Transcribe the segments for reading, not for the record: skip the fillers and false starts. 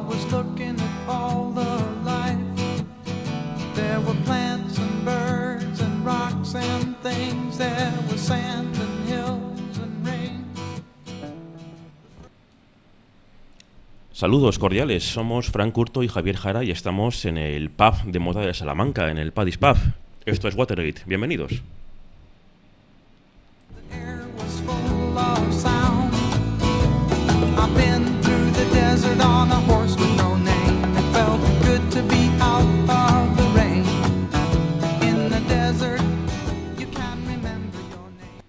was looking at all the life. There were plants and birds and rocks and things. There was sand and hills and rain. Saludos cordiales, somos Frank Curto y Javier Jara y estamos en el pub de moda de Salamanca, en el Paddy's Pub. Esto es Watergate, bienvenidos. The air was full of sound. I've been through the desert on a horse with no name. It felt good to be out of the rain. In the desert, you can remember your name.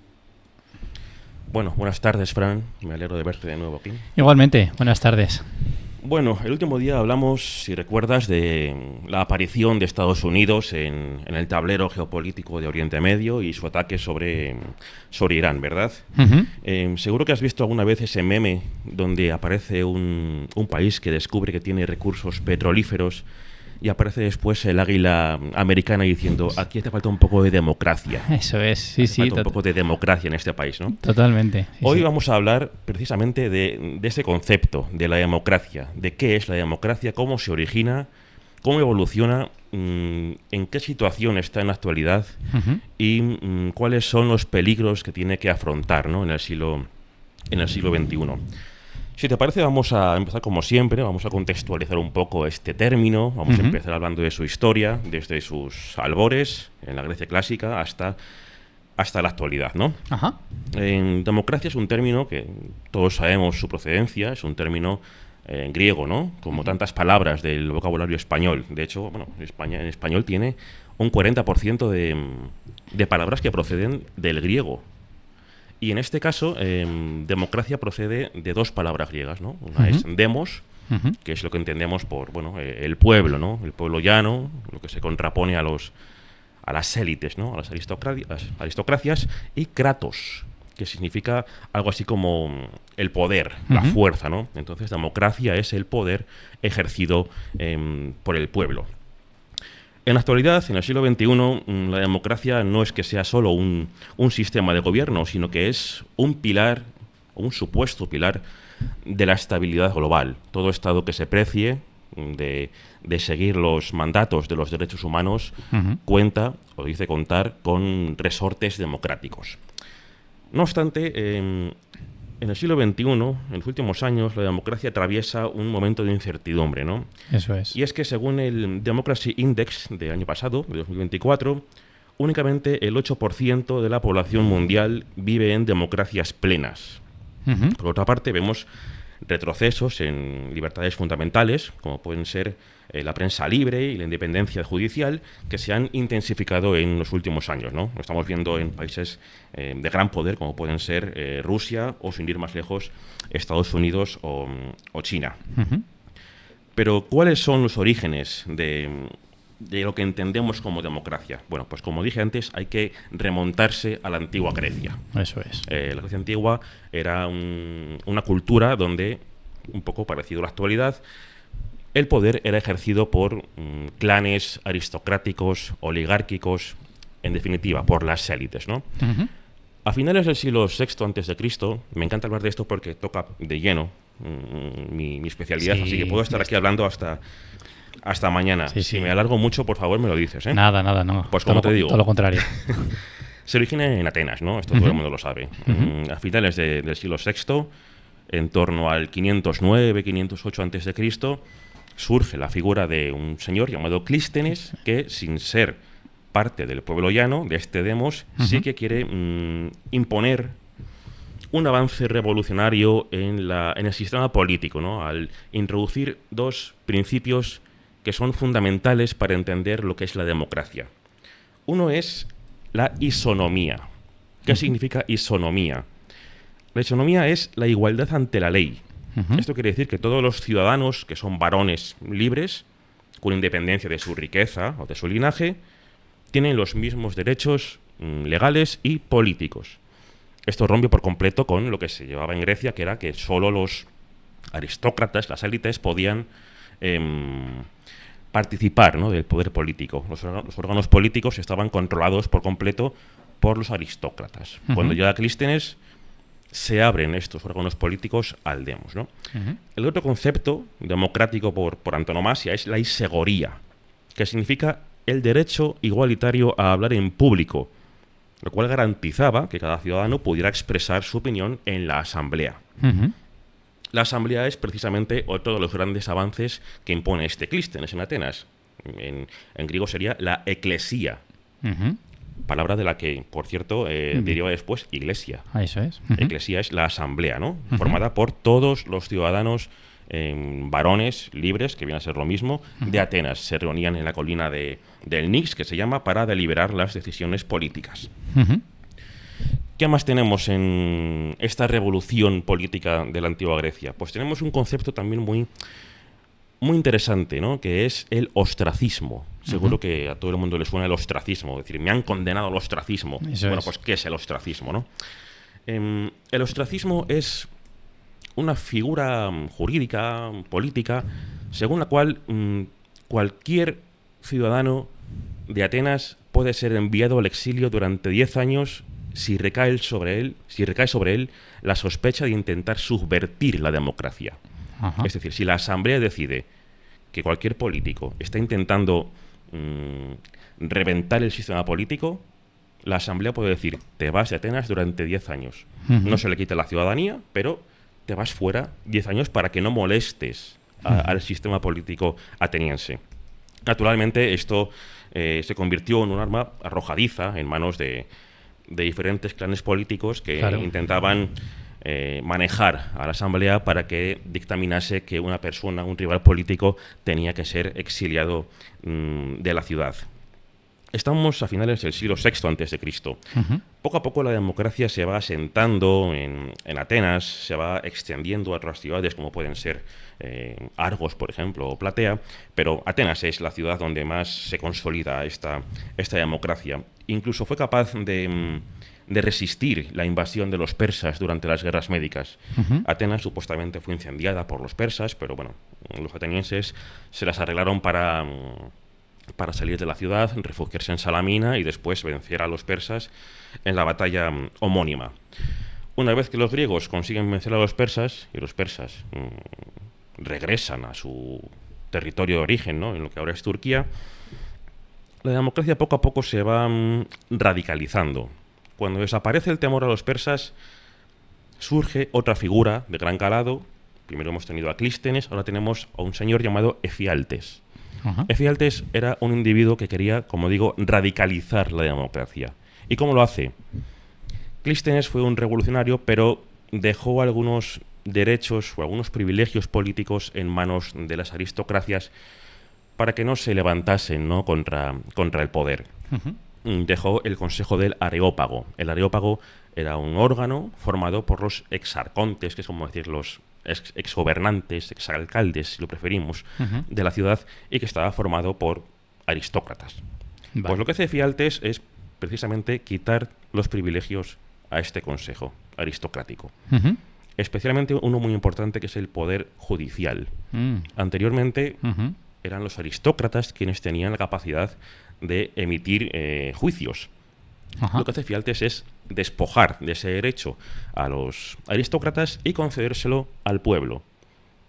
Bueno, buenas tardes, Fran, me alegro de verte de nuevo aquí. Igualmente, buenas tardes. Bueno, el último día hablamos, si recuerdas, de la aparición de Estados Unidos en el tablero geopolítico de Oriente Medio y su ataque sobre Irán, ¿verdad? Uh-huh. Seguro que has visto alguna vez ese meme donde aparece un país que descubre que tiene recursos petrolíferos y aparece después el águila americana diciendo, aquí te falta un poco de democracia. Eso es, sí, sí. Falta un poco de democracia en este país, ¿no? Totalmente. Sí, Hoy sí. vamos a hablar precisamente de ese concepto, de la democracia, de qué es la democracia, cómo se origina, cómo evoluciona, en qué situación está en la actualidad Uh-huh. y cuáles son los peligros que tiene que afrontar, ¿no? en el siglo XXI. Si te parece, vamos a empezar como siempre, vamos a contextualizar un poco este término, vamos Uh-huh. a empezar hablando de su historia, desde sus albores, en la Grecia clásica, hasta la actualidad, ¿no? Ajá. Democracia es un término que todos sabemos su procedencia, es un término griego, ¿no? Como tantas palabras del vocabulario español. De hecho, bueno, en español tiene un 40% de palabras que proceden del griego. Y en este caso, democracia procede de dos palabras griegas, ¿no? Una Uh-huh. es demos, Uh-huh. que es lo que entendemos por, bueno, el pueblo, ¿no? El pueblo llano, lo que se contrapone a las élites, ¿no? A las aristocracias, y kratos, que significa algo así como el poder, la Uh-huh. fuerza, ¿no? Entonces, democracia es el poder ejercido por el pueblo. En la actualidad, en el siglo XXI, la democracia no es que sea solo un sistema de gobierno, sino que es un pilar, o un supuesto pilar, de la estabilidad global. Todo Estado que se precie de seguir los mandatos de los derechos humanos Uh-huh. cuenta, o dice contar, con resortes democráticos. No obstante, en el siglo XXI, en los últimos años, la democracia atraviesa un momento de incertidumbre, ¿no? Eso es. Y es que según el Democracy Index de año pasado, de 2024, únicamente el 8% de la población mundial vive en democracias plenas. Uh-huh. Por otra parte, vemos retrocesos en libertades fundamentales, como pueden ser la prensa libre y la independencia judicial, que se han intensificado en los últimos años, ¿no? Lo estamos viendo en países de gran poder, como pueden ser Rusia o, sin ir más lejos, Estados Unidos o China. Uh-huh. Pero, ¿cuáles son los orígenes de lo que entendemos como democracia? Bueno, pues como dije antes, hay que remontarse a la antigua Grecia. Eso es. La Grecia antigua era una cultura donde, un poco parecido a la actualidad, el poder era ejercido por clanes aristocráticos, oligárquicos, en definitiva, por las élites, ¿no? Uh-huh. A finales del siglo VI a.C., me encanta hablar de esto porque toca de lleno mi especialidad, Sí, así que puedo estar aquí hablando hasta mañana. Sí, Si sí. me alargo mucho, por favor, me lo dices, ¿eh? Nada, no. Pues como te digo. Todo lo contrario. Se origina en Atenas, ¿no? Esto Uh-huh. todo el mundo lo sabe. Uh-huh. A finales del siglo VI, en torno al 509, 508 a.C., surge la figura de un señor llamado Clístenes, que, sin ser parte del pueblo llano, de este demos, Uh-huh. sí que quiere imponer un avance revolucionario en el sistema político, ¿no? Al introducir dos principios que son fundamentales para entender lo que es la democracia. Uno es la isonomía. ¿Qué significa isonomía? La isonomía es la igualdad ante la ley. Uh-huh. Esto quiere decir que todos los ciudadanos que son varones libres, con independencia de su riqueza o de su linaje, tienen los mismos derechos legales y políticos. Esto rompe por completo con lo que se llevaba en Grecia, que era que solo los aristócratas, las élites, podían participar, ¿no?, del poder político. Los órganos políticos estaban controlados por completo por los aristócratas. Uh-huh. Cuando llega Clístenes, se abren estos órganos políticos al demos, ¿no? Ujú. El otro concepto democrático por antonomasia es la isegoría, que significa el derecho igualitario a hablar en público, lo cual garantizaba que cada ciudadano pudiera expresar su opinión en la asamblea. Ujú. La asamblea es precisamente otro de los grandes avances que impone este Clístenes en Atenas. En griego sería la eclesía, Ujú. palabra de la que, por cierto, deriva después iglesia. Ah, eso es. Ujú. Eclesía es la asamblea, ¿no? Formada por todos los ciudadanos varones libres, que viene a ser lo mismo, de Atenas. Se reunían en la colina del Nix, que se llama, para deliberar las decisiones políticas. Ujú. ¿Qué más tenemos en esta revolución política de la antigua Grecia? Pues tenemos un concepto también muy, muy interesante, ¿no? Que es el ostracismo. Seguro que a todo el mundo le suena el ostracismo. Es decir, me han condenado al ostracismo. Eso Bueno, es. pues ¿qué es el ostracismo, no? El ostracismo es una figura jurídica, política, según la cual cualquier ciudadano de Atenas puede ser enviado al exilio durante 10 años si recae sobre él la sospecha de intentar subvertir la democracia. Ajá. Es decir, si la asamblea decide que cualquier político está intentando reventar el sistema político, la asamblea puede decir, te vas de Atenas durante 10 años. Ujú. No se le quita la ciudadanía, pero te vas fuera 10 años para que no molestes al sistema político ateniense. Naturalmente, esto se convirtió en un arma arrojadiza en manos de diferentes clanes políticos que Claro. intentaban manejar a la asamblea para que dictaminase que una persona, un rival político, tenía que ser exiliado de la ciudad. Estamos a finales del siglo VI a.C. Ujú. Poco a poco la democracia se va asentando en Atenas, se va extendiendo a otras ciudades como pueden ser Argos, por ejemplo, o Platea, pero Atenas es la ciudad donde más se consolida esta democracia. Incluso fue capaz de resistir la invasión de los persas durante las guerras médicas. Ujú. Atenas supuestamente fue incendiada por los persas, pero bueno, los atenienses se las arreglaron para salir de la ciudad, refugiarse en Salamina y después vencer a los persas en la batalla homónima. Una vez que los griegos consiguen vencer a los persas, y los persas regresan a su territorio de origen, ¿no? En lo que ahora es Turquía, la democracia poco a poco se va radicalizando. Cuando desaparece el temor a los persas, surge otra figura de gran calado. Primero hemos tenido a Clístenes, ahora tenemos a un señor llamado Efialtes. Ajá. Efialtes era un individuo que quería, como digo, radicalizar la democracia. ¿Y cómo lo hace? Clístenes fue un revolucionario, pero dejó algunos derechos o algunos privilegios políticos en manos de las aristocracias para que no se levantasen, ¿no?, contra el poder. Ujú. Dejó el consejo del Areópago. El Areópago era un órgano formado por los exarcontes, que es como decir los exgobernantes, exalcaldes, si lo preferimos, Ujú. de la ciudad, y que estaba formado por aristócratas. Vale. Pues lo que hace Efialtes es precisamente quitar los privilegios a este consejo aristocrático. Ujú. Especialmente uno muy importante, que es el poder judicial. Mm. Anteriormente Ujú. eran los aristócratas quienes tenían la capacidad de emitir juicios. Ajá. Lo que hace Efialtes es despojar de ese derecho a los aristócratas y concedérselo al pueblo.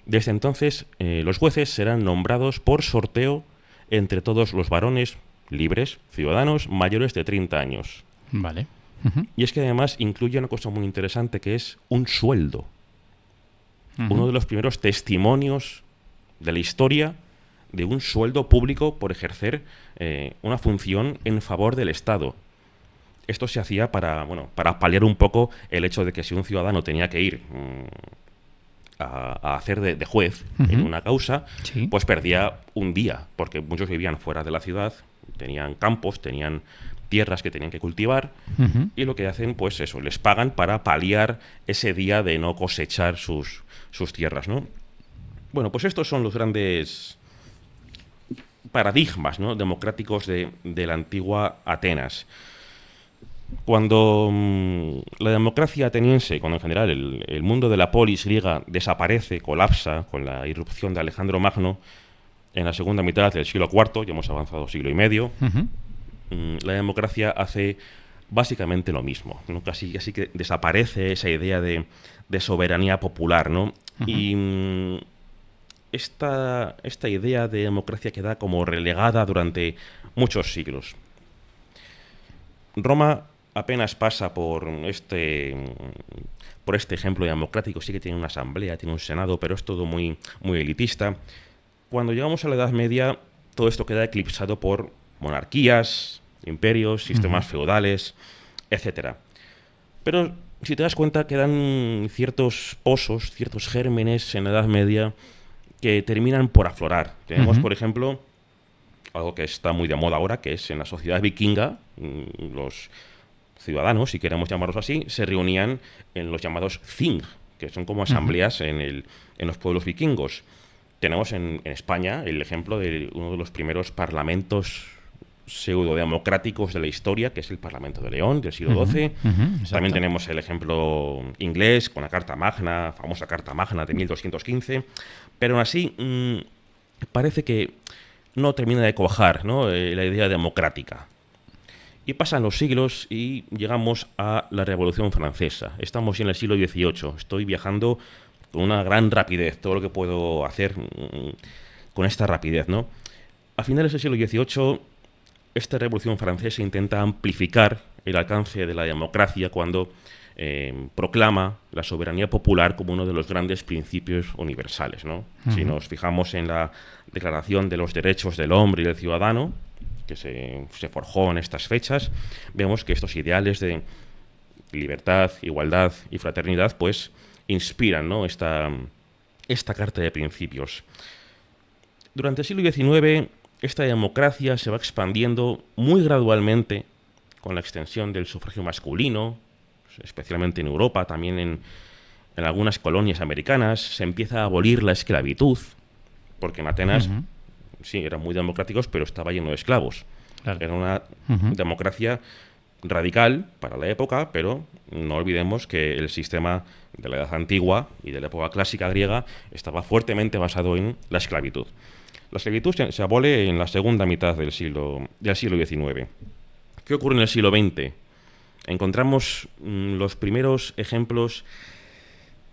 Desde entonces, los jueces serán nombrados por sorteo entre todos los varones libres, ciudadanos mayores de 30 años. Vale. Ujú. Y es que además incluye una cosa muy interesante, que es un sueldo. Ujú. Uno de los primeros testimonios de la historia de un sueldo público por ejercer una función en favor del Estado. Esto se hacía para paliar un poco el hecho de que si un ciudadano tenía que ir a hacer de juez en Ujú. una causa, Sí. pues perdía un día, porque muchos vivían fuera de la ciudad, tenían campos, tenían tierras que tenían que cultivar, Ujú. y lo que hacen, pues eso, les pagan para paliar ese día de no cosechar sus tierras, ¿no? Bueno, pues estos son los grandes paradigmas, ¿no?, democráticos de la antigua Atenas. Cuando la democracia ateniense, cuando en general el mundo de la polis griega desaparece, colapsa con la irrupción de Alejandro Magno en la segunda mitad del siglo IV, ya hemos avanzado siglo y medio, Ujú. la democracia hace básicamente lo mismo, ¿no? Casi que desaparece esa idea de soberanía popular, ¿no? Y esta idea de democracia queda como relegada durante muchos siglos. Roma apenas pasa por este ejemplo democrático. Sí que tiene una asamblea, tiene un senado, pero es todo muy, muy elitista. Cuando llegamos a la Edad Media, todo esto queda eclipsado por monarquías, imperios, sistemas feudales, etcétera. Pero si te das cuenta, quedan ciertos pozos, ciertos gérmenes en la Edad Media que terminan por aflorar. Tenemos, por ejemplo, algo que está muy de moda ahora, que es en la sociedad vikinga, los ciudadanos, si queremos llamarlos así, se reunían en los llamados Thing, que son como asambleas en los pueblos vikingos. Tenemos en España el ejemplo de uno de los primeros parlamentos pseudo-democráticos de la historia, que es el Parlamento de León, del siglo XII. También tenemos el ejemplo inglés, con la Carta Magna, famosa Carta Magna de 1215. Pero aún así, parece que no termina de cuajar, ¿no? La idea democrática. Y pasan los siglos y llegamos a la Revolución Francesa. Estamos ya en el siglo XVIII. Estoy viajando con una gran rapidez, todo lo que puedo hacer con esta rapidez, ¿no? A finales del siglo XVIII, esta Revolución Francesa intenta amplificar el alcance de la democracia cuando proclama la soberanía popular como uno de los grandes principios universales, ¿no? Si nos fijamos en la Declaración de los Derechos del Hombre y del Ciudadano, que se forjó en estas fechas, vemos que estos ideales de libertad, igualdad y fraternidad pues inspiran, ¿no? esta carta de principios. Durante el siglo XIX, esta democracia se va expandiendo muy gradualmente con la extensión del sufragio masculino, especialmente en Europa, también en algunas colonias americanas. Se empieza a abolir la esclavitud, porque en Atenas sí, eran muy democráticos, pero estaba lleno de esclavos. Claro. Era una democracia radical para la época, pero no olvidemos que el sistema de la Edad Antigua y de la época clásica griega estaba fuertemente basado en la esclavitud. La esclavitud se abole en la segunda mitad del siglo XIX. ¿Qué ocurre en el siglo XX? Encontramos los primeros ejemplos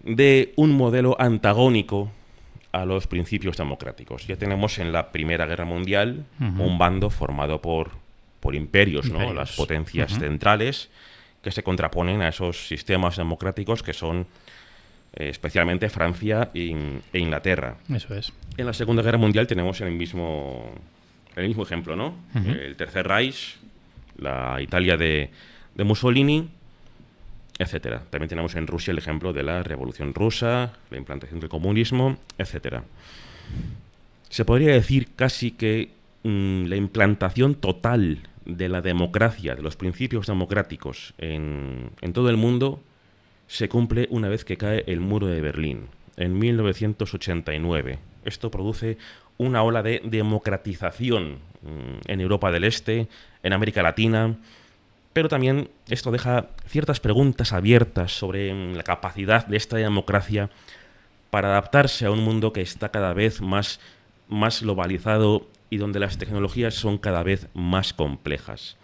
de un modelo antagónico a los principios democráticos. Ya tenemos en la Primera Guerra Mundial un bando formado por imperios, ¿no? Las potencias centrales que se contraponen a esos sistemas democráticos que son especialmente Francia e Inglaterra. Eso es. En la Segunda Guerra Mundial tenemos el mismo ejemplo, ¿no? El Tercer Reich, la Italia de Mussolini, etcétera. También tenemos en Rusia el ejemplo de la Revolución Rusa, la implantación del comunismo, etcétera. Se podría decir casi que la implantación total de la democracia, de los principios democráticos en todo el mundo, se cumple una vez que cae el muro de Berlín, en 1989. Esto produce una ola de democratización en Europa del Este, en América Latina, pero también esto deja ciertas preguntas abiertas sobre la capacidad de esta democracia para adaptarse a un mundo que está cada vez más globalizado y donde las tecnologías son cada vez más complejas.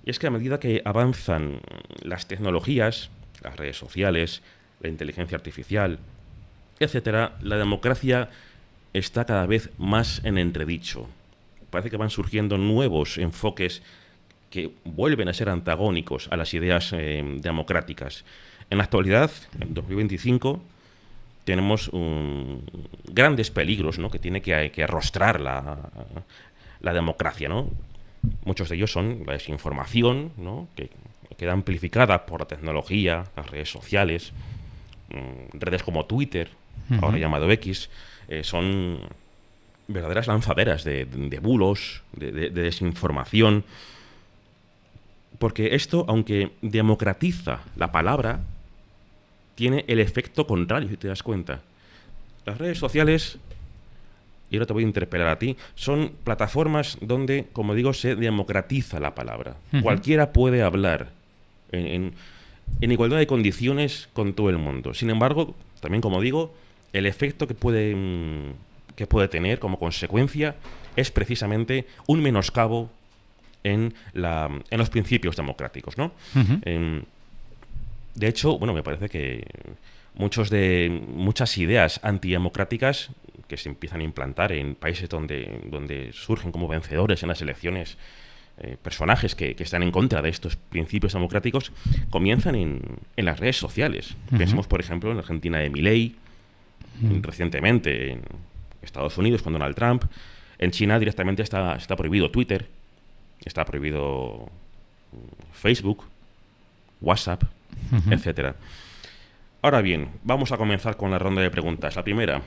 Y es que a medida que avanzan las tecnologías, las redes sociales, la inteligencia artificial, etcétera, la democracia está cada vez más en entredicho. Parece que van surgiendo nuevos enfoques que vuelven a ser antagónicos a las ideas democráticas. En la actualidad, en 2025, tenemos grandes peligros, ¿no? que tiene que arrostrar la democracia, ¿no? Muchos de ellos son la desinformación, ¿no? que queda amplificada por la tecnología, las redes sociales, redes como Twitter, ahora llamado X, son verdaderas lanzaderas de bulos, de desinformación, porque esto, aunque democratiza la palabra, tiene el efecto contrario, si te das cuenta. Las redes sociales, y ahora te voy a interpelar a ti, son plataformas donde, como digo, se democratiza la palabra. Cualquiera puede hablar en igualdad de condiciones con todo el mundo. Sin embargo, también, como digo, el efecto que puede tener como consecuencia es precisamente un menoscabo en los principios democráticos, ¿no? Ujú. De hecho, bueno, me parece que muchas ideas antidemocráticas que se empiezan a implantar en países donde surgen como vencedores en las elecciones personajes que están en contra de estos principios democráticos, comienzan en las redes sociales. Ujú. Pensemos, por ejemplo, en la Argentina de Milei, recientemente en Estados Unidos con Donald Trump. En China directamente está prohibido Twitter, está prohibido Facebook, WhatsApp, Ujú. etcétera. Ahora bien, vamos a comenzar con la ronda de preguntas. La primera,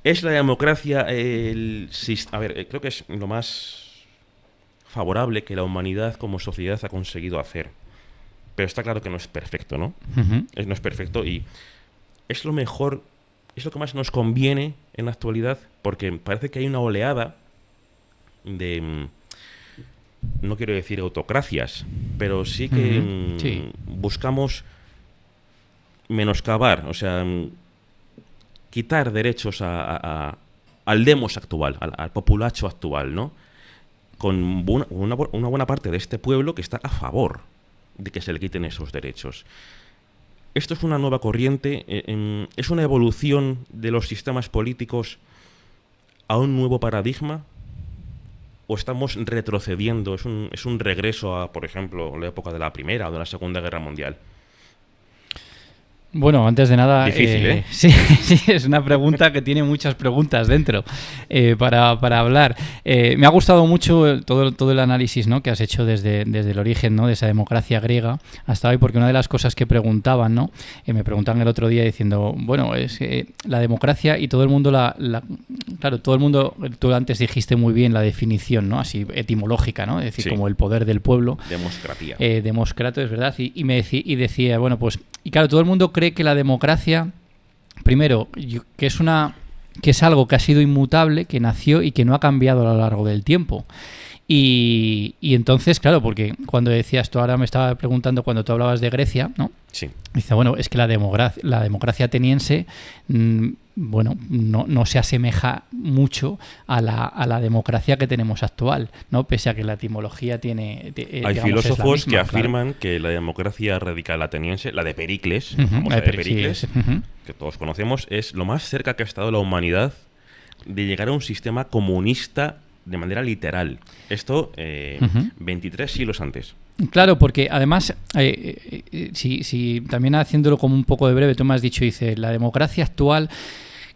¿es la democracia creo que es lo más favorable que la humanidad como sociedad ha conseguido hacer? Pero está claro que no es perfecto, ¿no? Ujú. No es perfecto y es lo mejor, es lo que más nos conviene en la actualidad, porque parece que hay una oleada de, no quiero decir autocracias, pero sí que Ujú. Sí. buscamos menoscabar, o sea, quitar derechos al demos actual, al populacho actual, ¿no? Con una buena parte de este pueblo que está a favor de que se le quiten esos derechos. Esto es una nueva corriente, es una evolución de los sistemas políticos a un nuevo paradigma, o estamos retrocediendo, es un regreso a, por ejemplo, la época de la Primera o de la Segunda Guerra Mundial. Bueno, antes de nada, Difícil, ¿eh? sí, sí, es una pregunta que tiene muchas preguntas dentro para hablar. Me ha gustado mucho todo el análisis, ¿no?, que has hecho desde el origen, ¿no?, de esa democracia griega hasta hoy, porque una de las cosas que preguntaban, ¿no?, me preguntaban el otro día diciendo, bueno, es la democracia y todo el mundo claro, todo el mundo, tú antes dijiste muy bien la definición, ¿no?, así etimológica, ¿no?, es decir, Sí. como el poder del pueblo. Democracia. Demócrata, es verdad, y decía, bueno, pues, y claro, todo el mundo cree que la democracia, primero, que es algo que ha sido inmutable, que nació y que no ha cambiado a lo largo del tiempo. Y entonces, claro, porque cuando decías, tú ahora me estaba preguntando cuando tú hablabas de Grecia, ¿no? Sí. Dice, bueno, es que la democracia ateniense, bueno, no se asemeja mucho a la democracia que tenemos actual, ¿no? Pese a que la etimología tiene... Hay digamos, filósofos es la misma, que afirman que la democracia radical ateniense, la de Pericles, Ujú, famosa la de de Pericles, sí, ujú. que todos conocemos, es lo más cerca que ha estado la humanidad de llegar a un sistema comunista de manera literal. Esto Ujú. 23 siglos antes. Claro, porque además, si también haciéndolo como un poco de breve, tú me has dicho, dice, la democracia actual,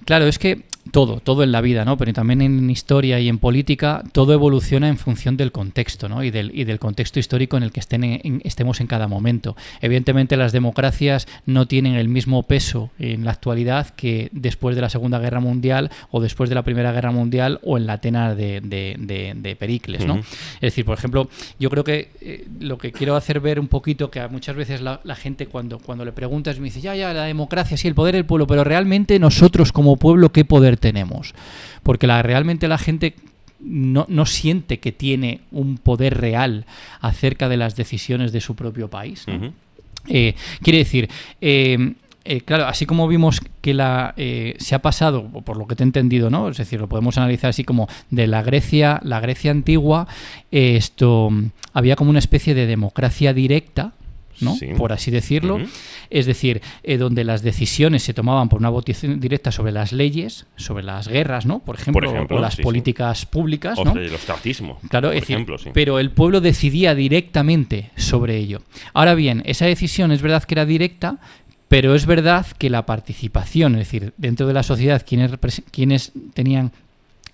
claro, es que todo en la vida, ¿no? Pero también en historia y en política, todo evoluciona en función del contexto, ¿no? Y del contexto histórico en el que estemos en cada momento. Evidentemente, las democracias no tienen el mismo peso en la actualidad que después de la Segunda Guerra Mundial o después de la Primera Guerra Mundial o en la Atenas de Pericles, ¿no? Ujú. Es decir, por ejemplo, yo creo que lo que quiero hacer ver un poquito, que muchas veces la gente cuando le preguntas me dice, ya, la democracia, sí, el poder del pueblo, pero realmente nosotros como pueblo, ¿qué poder tenemos? Porque realmente la gente no siente que tiene un poder real acerca de las decisiones de su propio país, ¿no? Ujú. Quiere decir, claro, así como vimos que se ha pasado, por lo que te he entendido, ¿no? Es decir, lo podemos analizar así como de la Grecia antigua, había como una especie de democracia directa, ¿no? Sí. Por así decirlo. Ujú. Es decir, donde las decisiones se tomaban por una votación directa sobre las leyes, sobre las guerras, ¿no? Por ejemplo, o las sí, políticas públicas, O ¿no? sea, el ostracismo, Claro, por es decir, ejemplo, sí. pero el pueblo decidía directamente sobre ello. Ahora bien, esa decisión es verdad que era directa, pero es verdad que la participación, es decir, dentro de la sociedad, quienes tenían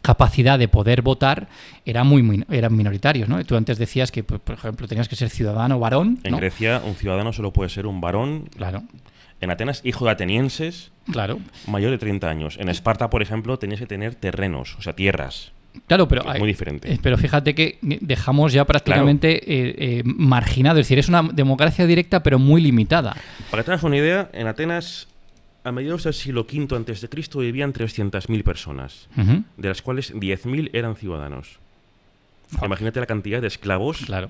capacidad de poder votar eran minoritarios, ¿no? Tú antes decías que, por ejemplo, tenías que ser ciudadano varón, En ¿no? Grecia, un ciudadano solo puede ser un varón. Claro, En Atenas, hijo de atenienses, claro. mayor de 30 años. En Esparta, por ejemplo, tenías que tener terrenos, o sea, tierras. Claro, pero, Que es muy diferente. pero fíjate que dejamos ya prácticamente marginado. Es decir, es una democracia directa, pero muy limitada. Para que tengas una idea, en Atenas, a mediados del siglo V a.C., vivían 300.000 personas, Ujú. de las cuales 10.000 eran ciudadanos. Imagínate la cantidad de esclavos Claro.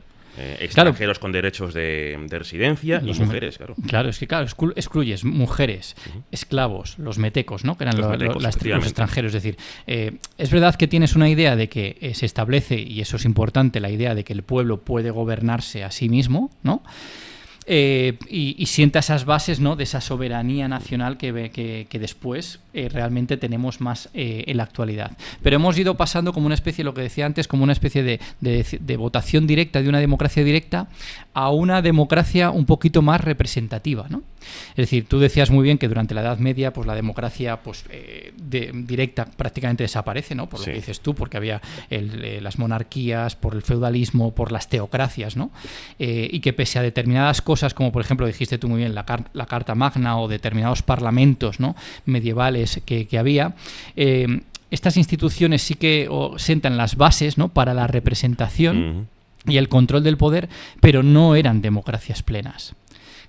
extranjeros con derechos de residencia y mujeres, claro. Claro, es que excluyes mujeres, esclavos, los metecos, ¿no? Que eran los extranjeros. Es decir, es verdad que tienes una idea de que se establece, y eso es importante, la idea de que el pueblo puede gobernarse a sí mismo, ¿no? Y sienta esas bases, ¿no? De esa soberanía nacional que después realmente tenemos más en la actualidad. Pero hemos ido pasando como una especie, lo que decía antes, como una especie de votación directa, de una democracia directa, a una democracia un poquito más representativa, ¿no? Es decir, tú decías muy bien que durante la Edad Media pues la democracia directa prácticamente desaparece, ¿no? Por lo que dices tú, porque había las monarquías, por el feudalismo, por las teocracias, ¿no? Y que pese a determinadas cosas, como por ejemplo dijiste tú muy bien, la Carta Magna o determinados parlamentos, ¿no? medievales que había, estas instituciones sí que sentan las bases, ¿no? para la representación y el control del poder, pero no eran democracias plenas.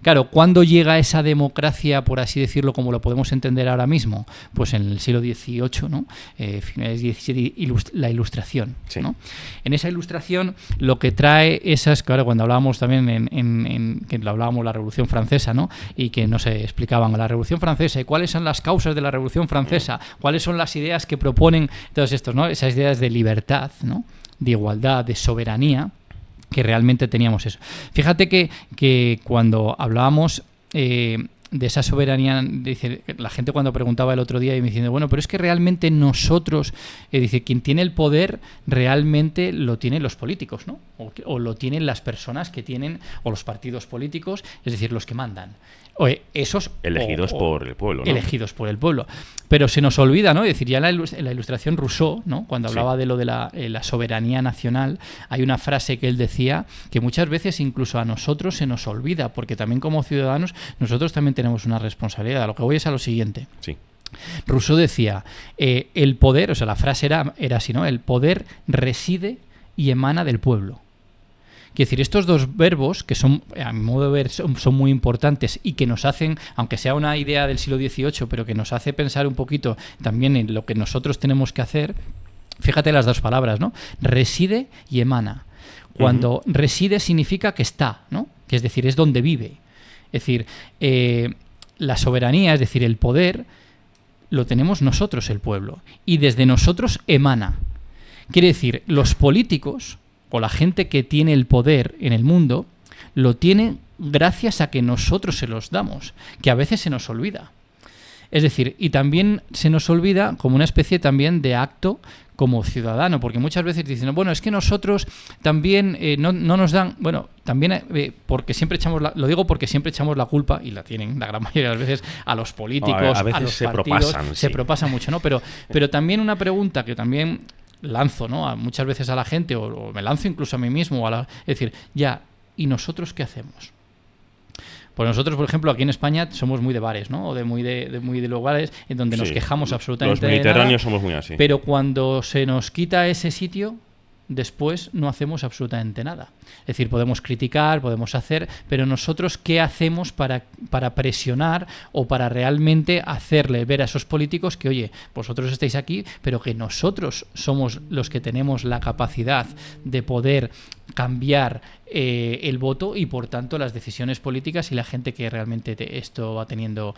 Claro, ¿cuándo llega esa democracia, por así decirlo, como lo podemos entender ahora mismo? Pues en el siglo XVIII, ¿no? Finales XVII, la Ilustración, ¿no? En esa Ilustración lo que trae esas, claro, cuando hablábamos también que hablábamos de la Revolución Francesa, ¿no? Y que no se explicaban la Revolución Francesa y cuáles son las causas de la Revolución Francesa, cuáles son las ideas que proponen todos estos, ¿no? Esas ideas de libertad, ¿no? De igualdad, de soberanía, que realmente teníamos eso. Fíjate que cuando hablábamos de esa soberanía, dice la gente cuando preguntaba el otro día y me diciendo, bueno, pero es que realmente nosotros, dice, quien tiene el poder realmente lo tienen los políticos, ¿no? O lo tienen las personas que tienen, o los partidos políticos, es decir, los que mandan. Esos elegidos por el pueblo, ¿no? Elegidos por el pueblo. Pero se nos olvida, ¿no? Es decir, ya en la Ilustración Rousseau, ¿no? Cuando hablaba de lo de la soberanía nacional, hay una frase que él decía que muchas veces incluso a nosotros se nos olvida, porque también como ciudadanos nosotros también tenemos una responsabilidad. A lo que voy es a lo siguiente. Sí. Rousseau decía, el poder, o sea, la frase era así, ¿no? El poder reside y emana del pueblo. Quiero decir, estos dos verbos, que son, a mi modo de ver, son muy importantes y que nos hacen, aunque sea una idea del siglo XVIII, pero que nos hace pensar un poquito también en lo que nosotros tenemos que hacer, fíjate las dos palabras, ¿no? Reside y emana. Cuando reside significa que está, ¿no? Que es decir, es donde vive. Es decir, la soberanía, es decir, el poder, lo tenemos nosotros, el pueblo, y desde nosotros emana. Quiere decir, los políticos o la gente que tiene el poder en el mundo, lo tiene gracias a que nosotros se los damos, que a veces se nos olvida. Es decir, y también se nos olvida como una especie también de acto como ciudadano, porque muchas veces dicen, bueno, es que nosotros también no nos dan, bueno, también porque siempre echamos lo digo porque siempre echamos la culpa, y la tienen la gran mayoría de las veces, a los políticos, a veces a los se partidos, se propasan mucho, ¿no? Pero también una pregunta que también lanzo, ¿no? Muchas veces a la gente, o me lanzo incluso a mí mismo, es decir, ya, ¿y nosotros qué hacemos? Pues nosotros, por ejemplo, aquí en España somos muy de bares, ¿no? O de muy de lugares en donde nos quejamos absolutamente los mediterráneos de nada, somos muy así. pero cuando se nos quita ese sitio, después no hacemos absolutamente nada. Es decir, podemos criticar, podemos hacer, pero nosotros ¿qué hacemos para presionar o para realmente hacerle ver a esos políticos que, oye, vosotros estáis aquí, pero que nosotros somos los que tenemos la capacidad de poder cambiar el voto y por tanto las decisiones políticas y la gente que realmente esto va teniendo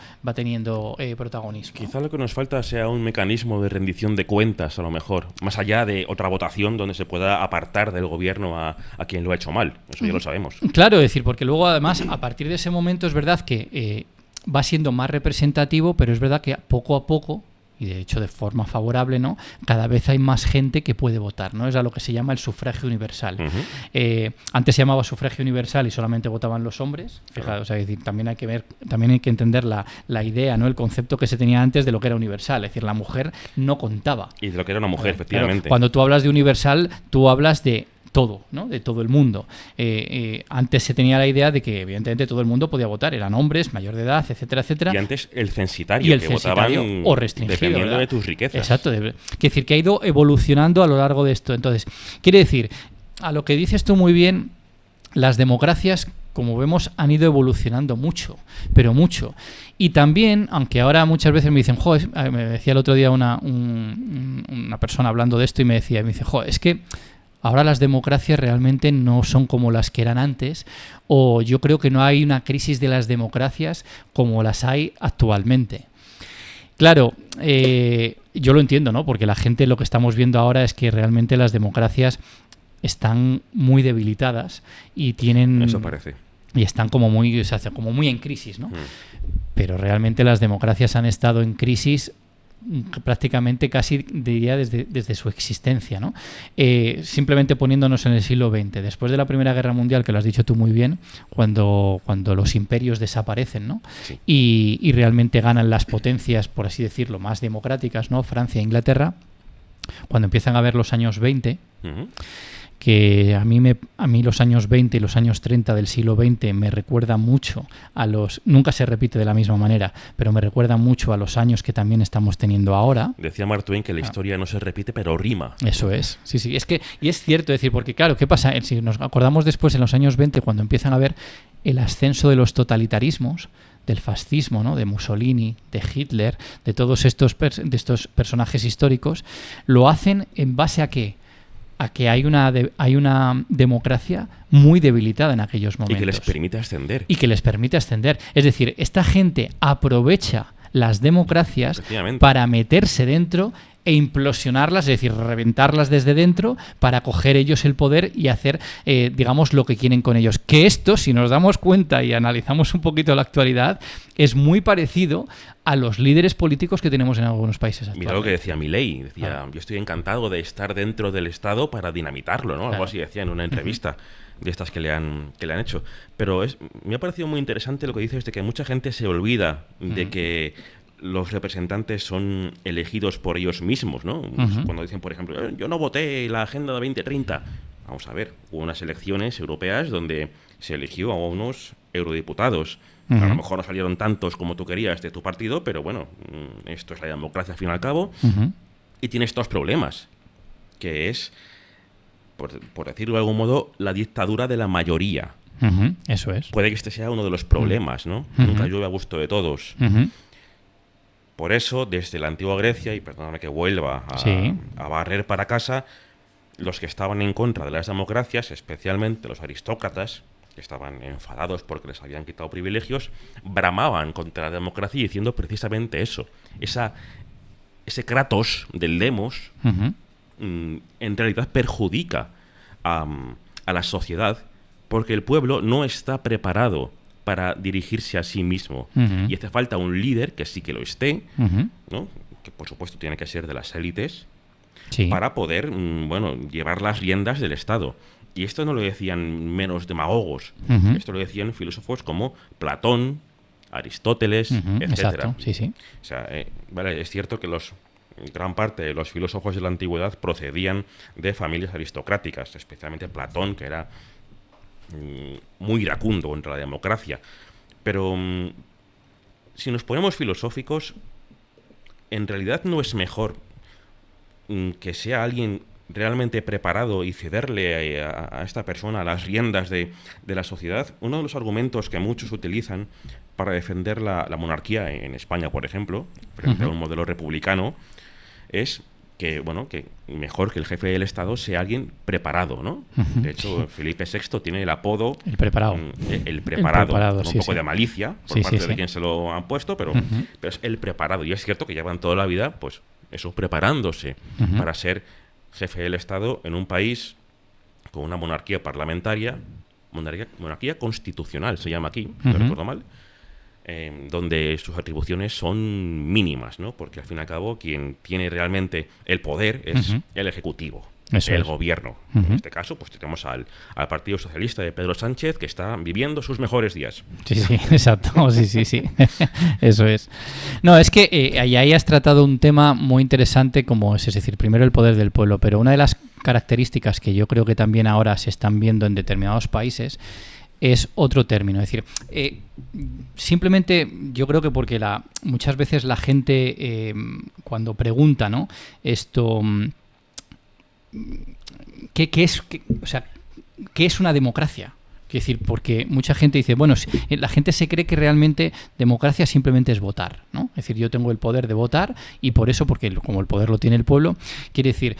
protagonismo? Quizá lo que nos falta sea un mecanismo de rendición de cuentas, a lo mejor, más allá de otra votación donde se pueda apartar del gobierno a quien lo ha hecho mal. Eso ya lo sabemos. Claro, es decir, porque luego además a partir de ese momento es verdad que va siendo más representativo, pero es verdad que poco a poco, y de hecho de forma favorable, ¿no? Cada vez hay más gente que puede votar, ¿no? Es a lo que se llama el sufragio universal. Antes se llamaba sufragio universal y solamente votaban los hombres. Fíjate, o sea, es decir, también hay que entender la idea, ¿no? El concepto que se tenía antes de lo que era universal, es decir, la mujer no contaba. Y de lo que era una mujer, efectivamente. Claro, cuando tú hablas de universal, tú hablas de todo, ¿no? De todo el mundo. Antes se tenía la idea de que evidentemente todo el mundo podía votar, eran hombres, mayor de edad, etcétera, etcétera. Y antes el censitario, votaban o restringido, dependiendo ¿verdad? de tus riquezas. Exacto. Quiere decir que ha ido evolucionando a lo largo de esto. Entonces, quiere decir, a lo que dices tú muy bien, las democracias, como vemos, han ido evolucionando mucho, pero mucho. Y también, aunque ahora muchas veces me dicen, joder, me decía el otro día una persona hablando de esto y me dice, joder, es que Ahora las democracias realmente no son como las que eran antes, o yo creo que no hay una crisis de las democracias como las hay actualmente. Claro, yo lo entiendo, ¿no? Porque la gente, lo que estamos viendo ahora es que realmente las democracias están muy debilitadas y tienen... Eso parece. Y están como muy, o sea, como muy en crisis, ¿no? Pero realmente las democracias han estado en crisis prácticamente casi diría desde su existencia, ¿no? Simplemente poniéndonos en el siglo XX, después de la Primera Guerra Mundial, que lo has dicho tú muy bien, cuando los imperios desaparecen, ¿no? Sí. Y realmente ganan las potencias, por así decirlo, más democráticas, ¿no? Francia e Inglaterra, cuando empiezan a ver los años 20, que a mí los años 20 y los años 30 del siglo XX me recuerda mucho a los... Nunca se repite de la misma manera, pero me recuerda mucho a los años que también estamos teniendo ahora. Decía Mark Twain que la historia no se repite, pero rima. Eso es, sí, sí. Es que, y es cierto decir, porque claro, ¿qué pasa? Si nos acordamos después, en los años 20, cuando empiezan a ver el ascenso de los totalitarismos, del fascismo, ¿no? De Mussolini, de Hitler, de todos estos personajes históricos, lo hacen en base a ¿qué? A que hay una democracia muy debilitada en aquellos momentos. Y que les permite ascender. Y que les permite ascender. Es decir, esta gente aprovecha las democracias para meterse dentro e implosionarlas, es decir, reventarlas desde dentro para coger ellos el poder y hacer, digamos, lo que quieren con ellos. Que esto, si nos damos cuenta y analizamos un poquito la actualidad, es muy parecido a los líderes políticos que tenemos en algunos países actuales. Mira lo que decía Milei, decía, Claro. yo estoy encantado de estar dentro del Estado para dinamitarlo, ¿no? Algo Claro. así decía en una entrevista de estas que le han hecho. Pero me ha parecido muy interesante lo que dices de que mucha gente se olvida de que los representantes son elegidos por ellos mismos, ¿no? Cuando dicen, por ejemplo, yo no voté la Agenda 2030. Vamos a ver, hubo unas elecciones europeas donde se eligió a unos eurodiputados. A lo mejor no salieron tantos como tú querías de tu partido, pero bueno, esto es la democracia al fin y al cabo. Y tiene estos problemas, que es, por decirlo de algún modo, la dictadura de la mayoría. Eso es. Puede que este sea uno de los problemas, ¿no? Nunca llueve a gusto de todos. Por eso, desde la antigua Grecia, y perdóname que vuelva a barrer para casa, los que estaban en contra de las democracias, especialmente los aristócratas, que estaban enfadados porque les habían quitado privilegios, bramaban contra la democracia diciendo precisamente eso. Ese kratos del demos en realidad perjudica a la sociedad porque el pueblo no está preparado para dirigirse a sí mismo. Y hace falta un líder que sí que lo esté, ¿no? Que por supuesto tiene que ser de las élites, para poder llevar las riendas del Estado. Y esto no lo decían menos demagogos. Esto lo decían filósofos como Platón, Aristóteles, etcétera. Exacto, sí, sí. O sea, vale, es cierto que gran parte de los filósofos de la antigüedad procedían de familias aristocráticas, especialmente Platón, que era muy iracundo contra la democracia. Pero si nos ponemos filosóficos, en realidad no es mejor que sea alguien realmente preparado y cederle a esta persona las riendas de la sociedad. Uno de los argumentos que muchos utilizan para defender la monarquía en España, por ejemplo, frente a un modelo republicano, es que mejor que el jefe del Estado sea alguien preparado, ¿no? De hecho, Felipe VI tiene el apodo El preparado. El preparado, sí, un poco sí. de malicia por parte de quien se lo han puesto, pero es el preparado. Y es cierto que llevan toda la vida, pues, eso, preparándose para ser jefe del Estado en un país con una monarquía parlamentaria, monarquía constitucional se llama aquí, si no recuerdo mal, donde sus atribuciones son mínimas, ¿no? Porque al fin y al cabo quien tiene realmente el poder es el Ejecutivo, el gobierno. En este caso, pues tenemos al Partido Socialista de Pedro Sánchez, que está viviendo sus mejores días. Sí, sí, exacto, sí. Eso es. No, es que ahí has tratado un tema muy interesante como es decir, primero el poder del pueblo, pero una de las características que yo creo que también ahora se están viendo en determinados países es otro término. Es decir, simplemente yo creo que porque muchas veces la gente cuando pregunta, ¿no? Esto... ¿Qué es una democracia? Quiero decir, porque mucha gente dice, bueno, la gente se cree que realmente democracia simplemente es votar, ¿no? Es decir, yo tengo el poder de votar y por eso, porque como el poder lo tiene el pueblo, quiere decir,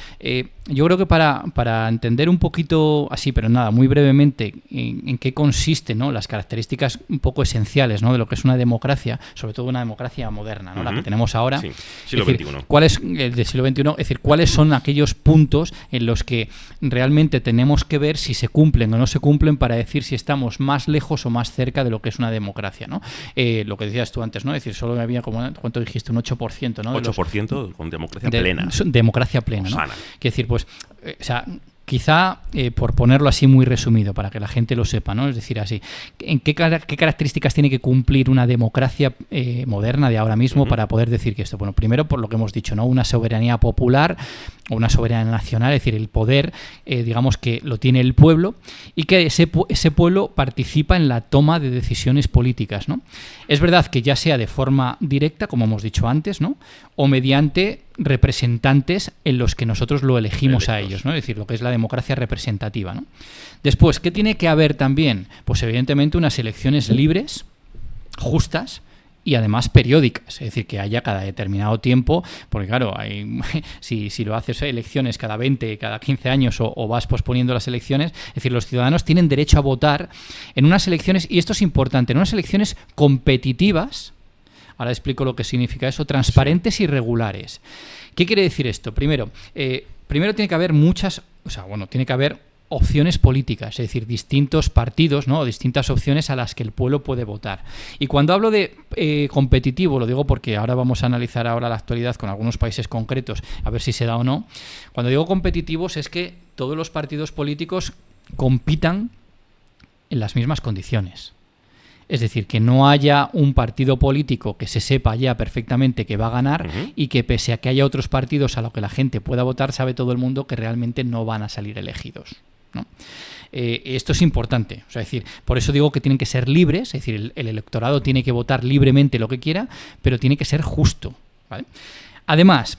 yo creo que para entender un poquito así, pero nada, muy brevemente, en qué consisten, ¿no?, las características un poco esenciales, ¿no?, de lo que es una democracia, sobre todo una democracia moderna, ¿no?, la que tenemos ahora. Sí, siglo XXI. Del siglo XXI, es decir, cuáles son aquellos puntos en los que realmente tenemos que ver si se cumplen o no se cumplen para decir si estamos más lejos o más cerca de lo que es una democracia, ¿no? Lo que decías tú antes, ¿no? Es decir, solo había, como, ¿cuánto dijiste? Un 8%, ¿no? 8% con democracia plena. Democracia plena, ¿no? Sana. Quiero decir, pues, o sea, quizá, por ponerlo así muy resumido, para que la gente lo sepa, ¿no? Es decir, así, ¿en qué características tiene que cumplir una democracia moderna de ahora mismo para poder decir que esto? Bueno, primero, por lo que hemos dicho, ¿no? Una soberanía popular o una soberanía nacional, es decir, el poder, digamos que lo tiene el pueblo y que ese pueblo participa en la toma de decisiones políticas, ¿no? Es verdad que ya sea de forma directa, como hemos dicho antes, ¿no?, o mediante representantes en los que nosotros lo elegimos a ellos, ¿no? Es decir, lo que es la democracia representativa, ¿no? Después, ¿qué tiene que haber también? Pues evidentemente unas elecciones libres, justas y además periódicas, es decir, que haya cada determinado tiempo, porque claro, si lo haces elecciones cada 20, cada 15 años o vas posponiendo las elecciones, es decir, los ciudadanos tienen derecho a votar en unas elecciones, y esto es importante, en unas elecciones competitivas. Ahora explico lo que significa eso, transparentes y regulares. ¿Qué quiere decir esto? Primero tiene que haber tiene que haber opciones políticas, es decir, distintos partidos, ¿no?, o distintas opciones a las que el pueblo puede votar. Y cuando hablo de competitivo, lo digo porque ahora vamos a analizar ahora la actualidad con algunos países concretos, a ver si se da o no. Cuando digo competitivos es que todos los partidos políticos compitan en las mismas condiciones. Es decir, que no haya un partido político que se sepa ya perfectamente que va a ganar y que pese a que haya otros partidos a los que la gente pueda votar, sabe todo el mundo que realmente no van a salir elegidos, ¿no? Esto es importante, o sea, es decir, por eso digo que tienen que ser libres, es decir, el electorado tiene que votar libremente lo que quiera, pero tiene que ser justo, ¿vale? Además,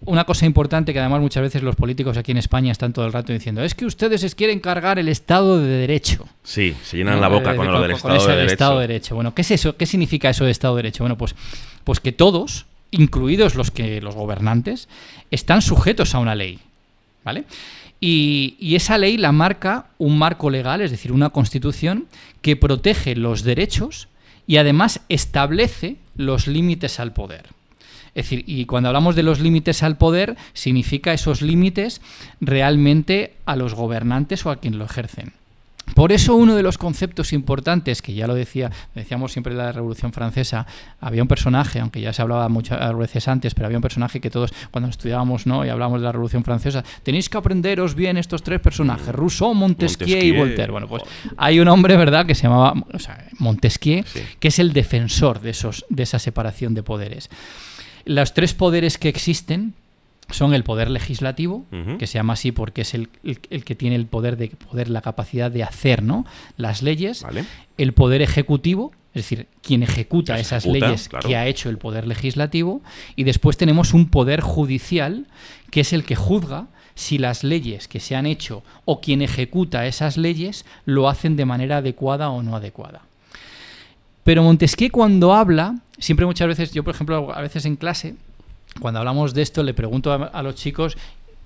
una cosa importante que además muchas veces los políticos aquí en España están todo el rato diciendo, es que ustedes se quieren cargar el Estado de Derecho. Sí, se llenan la boca con lo del Estado de Derecho. Estado de Derecho. Bueno, ¿qué es eso? ¿Qué significa eso de Estado de Derecho? Bueno, pues que todos, incluidos los gobernantes, están sujetos a una ley, ¿vale? Y esa ley la marca un marco legal, es decir, una constitución que protege los derechos y además establece los límites al poder. Es decir, y cuando hablamos de los límites al poder, significa esos límites realmente a los gobernantes o a quien lo ejercen. Por eso uno de los conceptos importantes, que ya decíamos siempre en la Revolución Francesa, había un personaje, aunque ya se hablaba muchas veces antes, pero había un personaje que todos cuando estudiábamos, ¿no?, y hablábamos de la Revolución Francesa, tenéis que aprenderos bien estos tres personajes, Rousseau, Montesquieu y Voltaire. Bueno, pues hay un hombre, ¿verdad?, que se llamaba Montesquieu, sí, que es el defensor de esa separación de poderes. Los tres poderes que existen son el poder legislativo, que se llama así porque es el que tiene el poder la capacidad de hacer, ¿no?, las leyes, ¿vale? El poder ejecutivo, es decir, quien ejecuta esas leyes, claro, que ha hecho el poder legislativo, y después tenemos un poder judicial, que es el que juzga si las leyes que se han hecho o quien ejecuta esas leyes lo hacen de manera adecuada o no adecuada. Pero Montesquieu, cuando habla, siempre muchas veces, yo por ejemplo, a veces en clase, cuando hablamos de esto, le pregunto a los chicos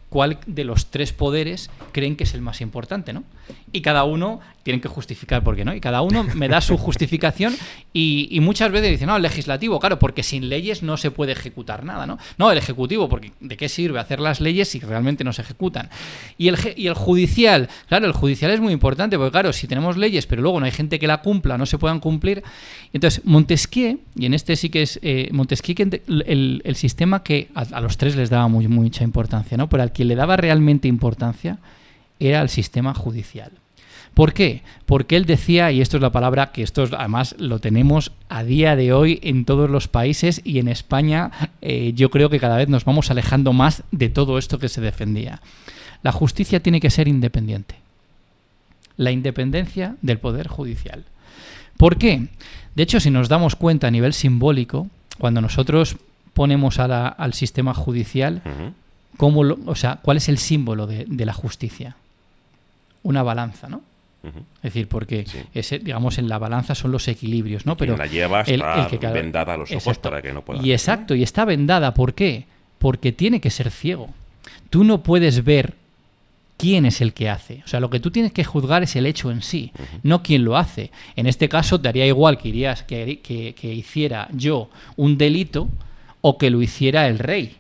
cuál de los tres poderes creen que es el más importante, ¿no? Y cada uno tienen que justificar por qué, ¿no? Y cada uno me da su justificación y muchas veces dicen, no, el legislativo, claro, porque sin leyes no se puede ejecutar nada, ¿no? No, el ejecutivo, porque ¿de qué sirve hacer las leyes si realmente no se ejecutan? Y el judicial, claro, el judicial es muy importante, porque claro, si tenemos leyes, pero luego no hay gente que la cumpla, no se puedan cumplir. Entonces, Montesquieu, y en este sí que es Montesquieu, el sistema que a los tres les daba mucha importancia, ¿no? Pero al que le daba realmente importancia era el sistema judicial. ¿Por qué? Porque él decía, y esto es la palabra, que esto además lo tenemos a día de hoy en todos los países y en España, yo creo que cada vez nos vamos alejando más de todo esto que se defendía. La justicia tiene que ser independiente. La independencia del poder judicial. ¿Por qué? De hecho, si nos damos cuenta a nivel simbólico, cuando nosotros ponemos al sistema judicial, ¿cuál es el símbolo de la justicia? Una balanza, ¿no? Es decir, porque Sí. ese, digamos, en la balanza son los equilibrios, ¿no? Quien Pero la lleva está claro, vendada a los ojos exacto. para que no pueda Y ver, ¿no? exacto, y está vendada. ¿Por qué? Porque tiene que ser ciego. Tú no puedes ver quién es el que hace. O sea, lo que tú tienes que juzgar es el hecho en sí, no quién lo hace. En este caso, te haría igual que hiciera yo un delito o que lo hiciera el rey.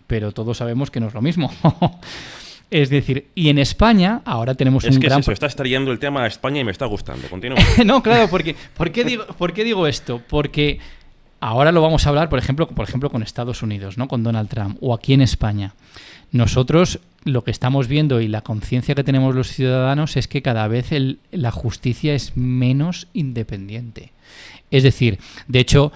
Pero todos sabemos que no es lo mismo. Es decir, y en España ahora tenemos Es un que gran... se está trayendo el tema a España y me está gustando. Continúa. No, claro, porque ¿por qué digo esto? Porque ahora lo vamos a hablar, por ejemplo, con Estados Unidos, ¿no? Con Donald Trump, o aquí en España. Nosotros lo que estamos viendo y la conciencia que tenemos los ciudadanos es que cada vez la justicia es menos independiente. Es decir, de hecho,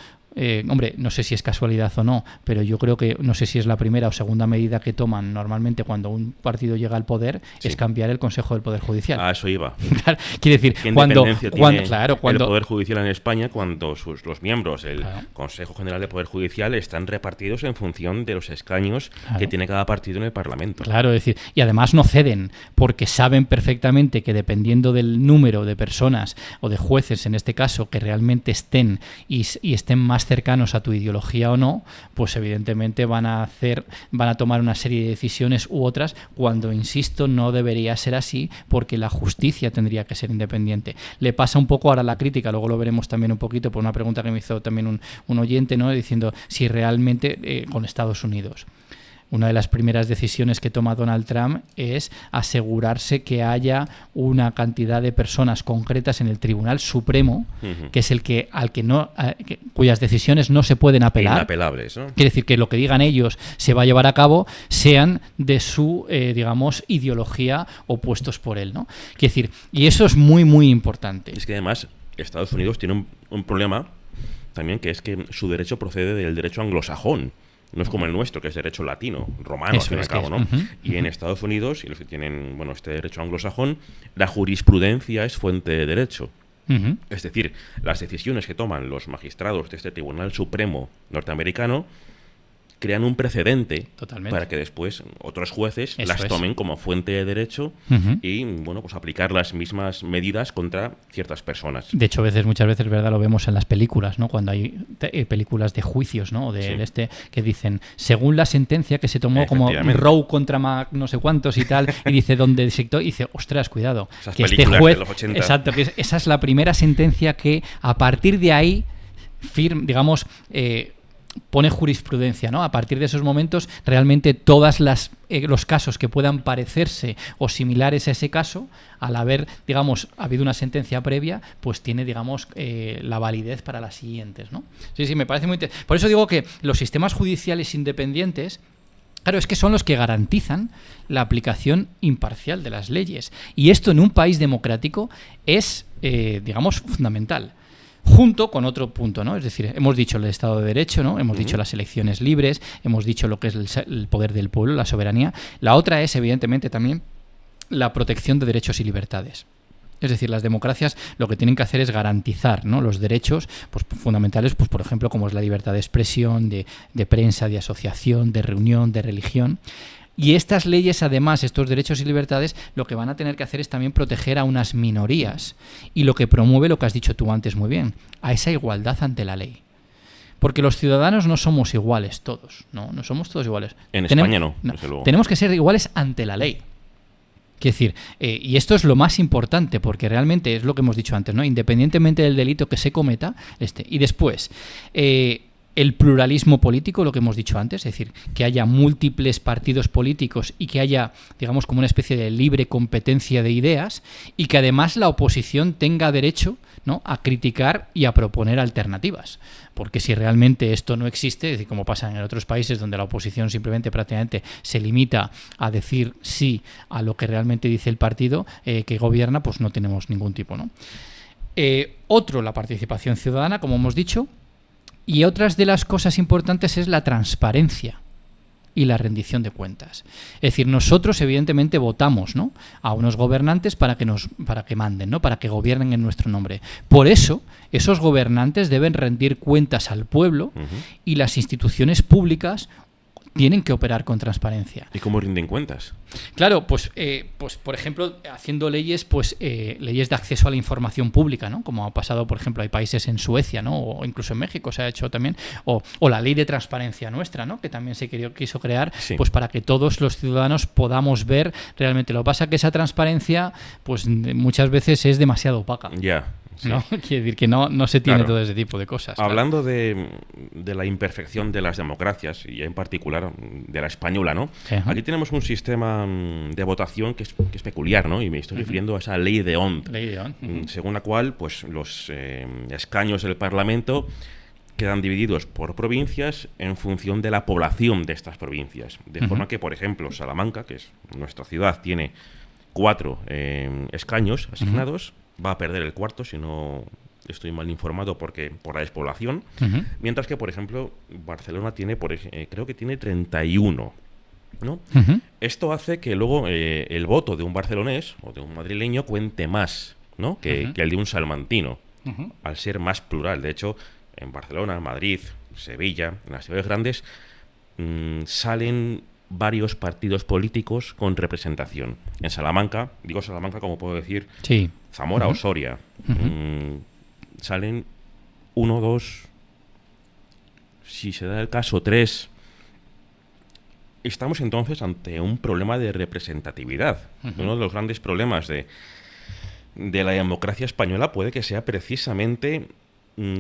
hombre, no sé si es casualidad o no, pero yo creo que, no sé si es la primera o segunda medida que toman normalmente cuando un partido llega al poder, Sí. es cambiar el Consejo del Poder Judicial. A eso iba. Claro, quiere decir, ¿Qué cuando independencia tiene claro, cuando el Poder Judicial en España cuando los miembros del Claro. Consejo General de Poder Judicial están repartidos en función de los escaños Claro. que tiene cada partido en el Parlamento? Claro, es decir, y además no ceden, porque saben perfectamente que dependiendo del número de personas o de jueces, en este caso, que realmente estén y estén más cercanos a tu ideología o no, pues evidentemente van a tomar una serie de decisiones u otras cuando, insisto, no debería ser así, porque la justicia tendría que ser independiente. Le pasa un poco ahora la crítica, luego lo veremos también un poquito por una pregunta que me hizo también un oyente, ¿no? Diciendo si realmente con Estados Unidos. Una de las primeras decisiones que toma Donald Trump es asegurarse que haya una cantidad de personas concretas en el Tribunal Supremo, Ujú. que es cuyas decisiones no se pueden apelar. Inapelables, ¿no? Quiere decir que lo que digan ellos se va a llevar a cabo, sean de su, digamos, ideología o puestos por él, ¿no? Quiere decir, y eso es muy, muy importante. Es que además Estados Unidos tiene un problema también, que es que su derecho procede del derecho anglosajón. No es como el nuestro, que es derecho latino, romano, al Eso fin y al es, cabo, ¿no? ujú, Y en Estados Unidos, y los que tienen, bueno, este derecho anglosajón, la jurisprudencia es fuente de derecho. Ujú. Es decir, las decisiones que toman los magistrados de este Tribunal Supremo norteamericano crean un precedente Totalmente. para que después otros jueces Eso las es. tomen como fuente de derecho Ujú. y, bueno, pues aplicar las mismas medidas contra ciertas personas. De hecho, muchas veces, ¿verdad? Lo vemos en las películas, ¿no? Cuando hay películas de juicios, ¿no? Sí. Que dicen, según la sentencia que se tomó como Efectivamente. Roe contra no sé cuantos y tal, y dice donde dictó, y dice, ostras, cuidado, Esas que este películas juez, de los 80. exacto, que esa es la primera sentencia que a partir de ahí, digamos, pone jurisprudencia, ¿no? A partir de esos momentos, realmente todas los casos que puedan parecerse o similares a ese caso, al haber, digamos, habido una sentencia previa, pues tiene, digamos, la validez para las siguientes, ¿no? Sí, me parece muy interesante. Por eso digo que los sistemas judiciales independientes, claro, es que son los que garantizan la aplicación imparcial de las leyes. Y esto en un país democrático es, digamos, fundamental. Junto con otro punto, ¿no? Es decir, hemos dicho el Estado de Derecho, ¿no? Hemos dicho las elecciones libres, hemos dicho lo que es el poder del pueblo, la soberanía. La otra es, evidentemente, también la protección de derechos y libertades. Es decir, las democracias lo que tienen que hacer es garantizar, ¿no? Los derechos pues, fundamentales, pues, por ejemplo, como es la libertad de expresión, de prensa, de asociación, de reunión, de religión. Y estas leyes, además, estos derechos y libertades, lo que van a tener que hacer es también proteger a unas minorías. Y lo que promueve lo que has dicho tú antes muy bien, a esa igualdad ante la ley. Porque los ciudadanos no somos iguales todos, ¿no? No somos todos iguales. En España no, desde luego. Tenemos que ser iguales ante la ley. Quiero decir, y esto es lo más importante, porque realmente es lo que hemos dicho antes, ¿no? Independientemente del delito que se cometa, y después, el pluralismo político, lo que hemos dicho antes, es decir, que haya múltiples partidos políticos y que haya, digamos, como una especie de libre competencia de ideas, y que además la oposición tenga derecho, ¿no?, a criticar y a proponer alternativas. Porque si realmente esto no existe, es decir, como pasa en otros países donde la oposición simplemente prácticamente se limita a decir sí a lo que realmente dice el partido que gobierna, pues no tenemos ningún tipo, ¿no? Otro, la participación ciudadana, como hemos dicho. Y otras de las cosas importantes es la transparencia y la rendición de cuentas. Es decir, nosotros evidentemente votamos, ¿no?, a unos gobernantes para que manden, ¿no?, para que gobiernen en nuestro nombre. Por eso, esos gobernantes deben rendir cuentas al pueblo y las instituciones públicas tienen que operar con transparencia. ¿Y cómo rinden cuentas? Claro, pues por ejemplo, haciendo leyes, leyes de acceso a la información pública, ¿no? Como ha pasado, por ejemplo, hay países en Suecia, ¿no? O incluso en México se ha hecho también, o la ley de transparencia nuestra, ¿no? Que también quiso crear, Sí. pues para que todos los ciudadanos podamos ver realmente. Lo que pasa es que esa transparencia, pues muchas veces es demasiado opaca. Ya. Sí. ¿No? Quiere decir que no se tiene Claro. todo ese tipo de cosas. Hablando de la imperfección de las democracias, y en particular de la española, ¿no? Ajá. Aquí tenemos un sistema de votación que es peculiar, ¿no? Y me estoy refiriendo a esa ley de Hont, Ley de Hont. según la cual pues, los escaños del Parlamento quedan divididos por provincias en función de la población de estas provincias. De forma que, por ejemplo, Salamanca, que es nuestra ciudad, tiene 4 escaños asignados, va a perder el cuarto si no estoy mal informado por la despoblación, mientras que, por ejemplo, Barcelona tiene, creo que tiene 31, ¿no? Esto hace que luego el voto de un barcelonés o de un madrileño cuente más, ¿no? que el de un salmantino, al ser más plural. De hecho, en Barcelona, Madrid, Sevilla, en las ciudades grandes, salen varios partidos políticos con representación. En Salamanca, digo Salamanca como puedo decir Sí. Zamora o Soria, salen 1, 2, si se da el caso 3. Estamos entonces ante un problema de representatividad. Uno de los grandes problemas de la democracia española puede que sea precisamente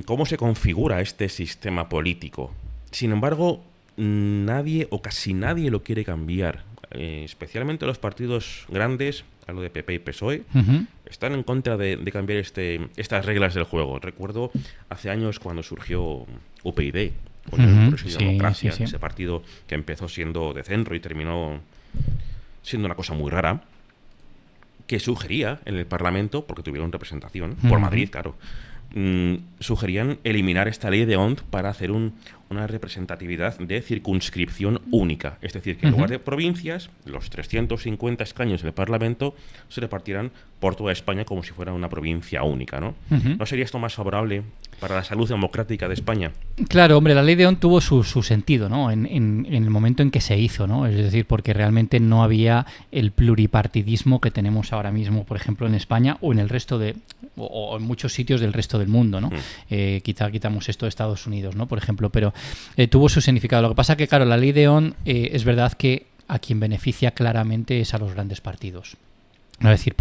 cómo se configura este sistema político. Sin embargo, nadie o casi nadie lo quiere cambiar. Especialmente los partidos grandes, hablo de PP y PSOE, están en contra de cambiar estas reglas del juego. Recuerdo hace años cuando surgió UPyD, con el Progreso y Democracia, sí. ese partido que empezó siendo de centro y terminó siendo una cosa muy rara, que sugería en el Parlamento, porque tuvieron representación, por Madrid, claro, sugerían eliminar esta ley de Hont para hacer una representatividad de circunscripción única. Es decir, que en lugar de provincias, los 350 escaños del Parlamento se repartieran por toda España como si fuera una provincia única, ¿no? ¿No sería esto más favorable para la salud democrática de España? Claro, hombre, la ley de Hont tuvo su sentido, ¿no? En el momento en que se hizo, ¿no? Es decir, porque realmente no había el pluripartidismo que tenemos ahora mismo, por ejemplo, en España o en el resto o en muchos sitios del resto del mundo, ¿no? Quizá quitamos esto de Estados Unidos, ¿no? Por ejemplo, pero tuvo su significado. Lo que pasa que, claro, la ley de Hont es verdad que a quien beneficia claramente es a los grandes partidos. No es decir,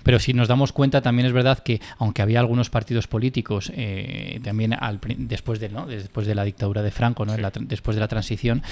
pero si nos damos cuenta, también es verdad que, aunque había algunos partidos políticos, también después de la dictadura de Franco, ¿no? Después de la transición,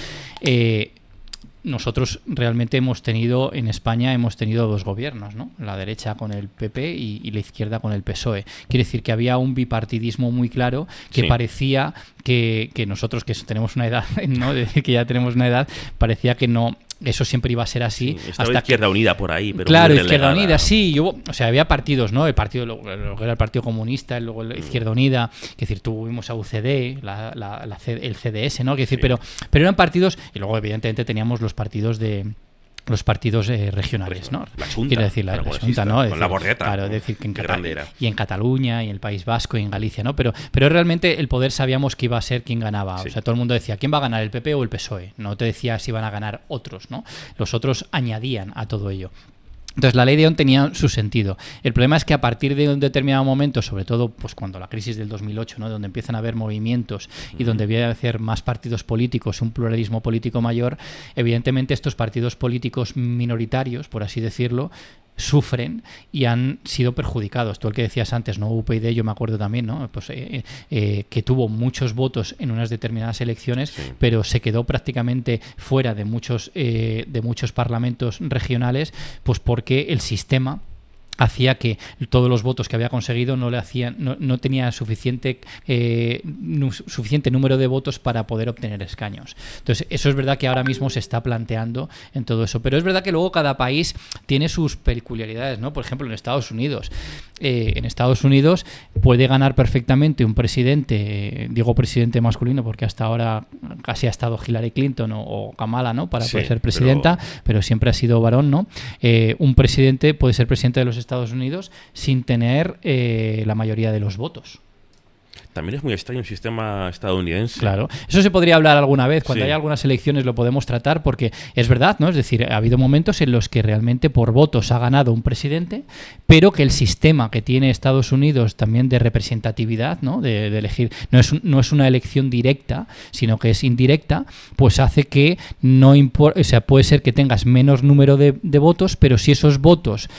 nosotros realmente en España hemos tenido 2 gobiernos, ¿no? La derecha con el PP y la izquierda con el PSOE. Quiere decir que había un bipartidismo muy claro que parecía que nosotros, que tenemos una edad, ¿no? De decir que ya tenemos una edad, parecía que no. Eso siempre iba a ser así. Sí, estaba Izquierda Unida por ahí, pero claro, muy Izquierda relegada. Unida, sí. Había partidos, ¿no? El partido, lo que era el Partido Comunista, luego la Izquierda Unida, es decir, tuvimos a UCD, el CDS, ¿no? Es decir, pero eran partidos, y luego evidentemente teníamos los partidos regionales, ¿no? La Xunta, Quiero decir, la Xunta, ¿no? con decir, la Bordeta. Claro, es decir, que grande era. y en Cataluña, y en el País Vasco, y en Galicia, ¿no? Pero realmente el poder sabíamos que iba a ser quien ganaba. Sí. O sea, todo el mundo decía, ¿quién va a ganar, el PP o el PSOE? No te decía si iban a ganar otros, ¿no? Los otros añadían a todo ello. Entonces la ley de Hont tenía su sentido. El problema es que a partir de un determinado momento, sobre todo pues cuando la crisis del 2008, ¿no? Donde empiezan a haber movimientos y donde empiezan a hacer más partidos políticos, un pluralismo político mayor, evidentemente estos partidos políticos minoritarios, por así decirlo, sufren y han sido perjudicados. Tú el que decías antes, ¿no? UPyD, yo me acuerdo también, ¿no? Pues, que tuvo muchos votos en unas determinadas elecciones, pero se quedó prácticamente fuera de muchos parlamentos regionales, pues porque el sistema hacía que todos los votos que había conseguido no tenía suficiente número de votos para poder obtener escaños. Entonces, eso es verdad que ahora mismo se está planteando en todo eso. Pero es verdad que luego cada país tiene sus peculiaridades, ¿no? Por ejemplo, en Estados Unidos. Puede ganar perfectamente un presidente, digo presidente masculino porque hasta ahora casi ha estado Hillary Clinton o Kamala, ¿no? Para poder ser presidenta, pero siempre ha sido varón, ¿no? Un presidente puede ser presidente de los Estados Unidos sin tener la mayoría de los votos. también es muy extraño el sistema estadounidense. Claro, eso se podría hablar alguna vez, cuando Sí. hay algunas elecciones lo podemos tratar, porque es verdad, ¿no? Es decir, ha habido momentos en los que realmente por votos ha ganado un presidente, pero que el sistema que tiene Estados Unidos también de representatividad, ¿no? De elegir, no es una elección directa, sino que es indirecta, pues hace que no importa, o sea, puede ser que tengas menos número de votos, pero si esos votos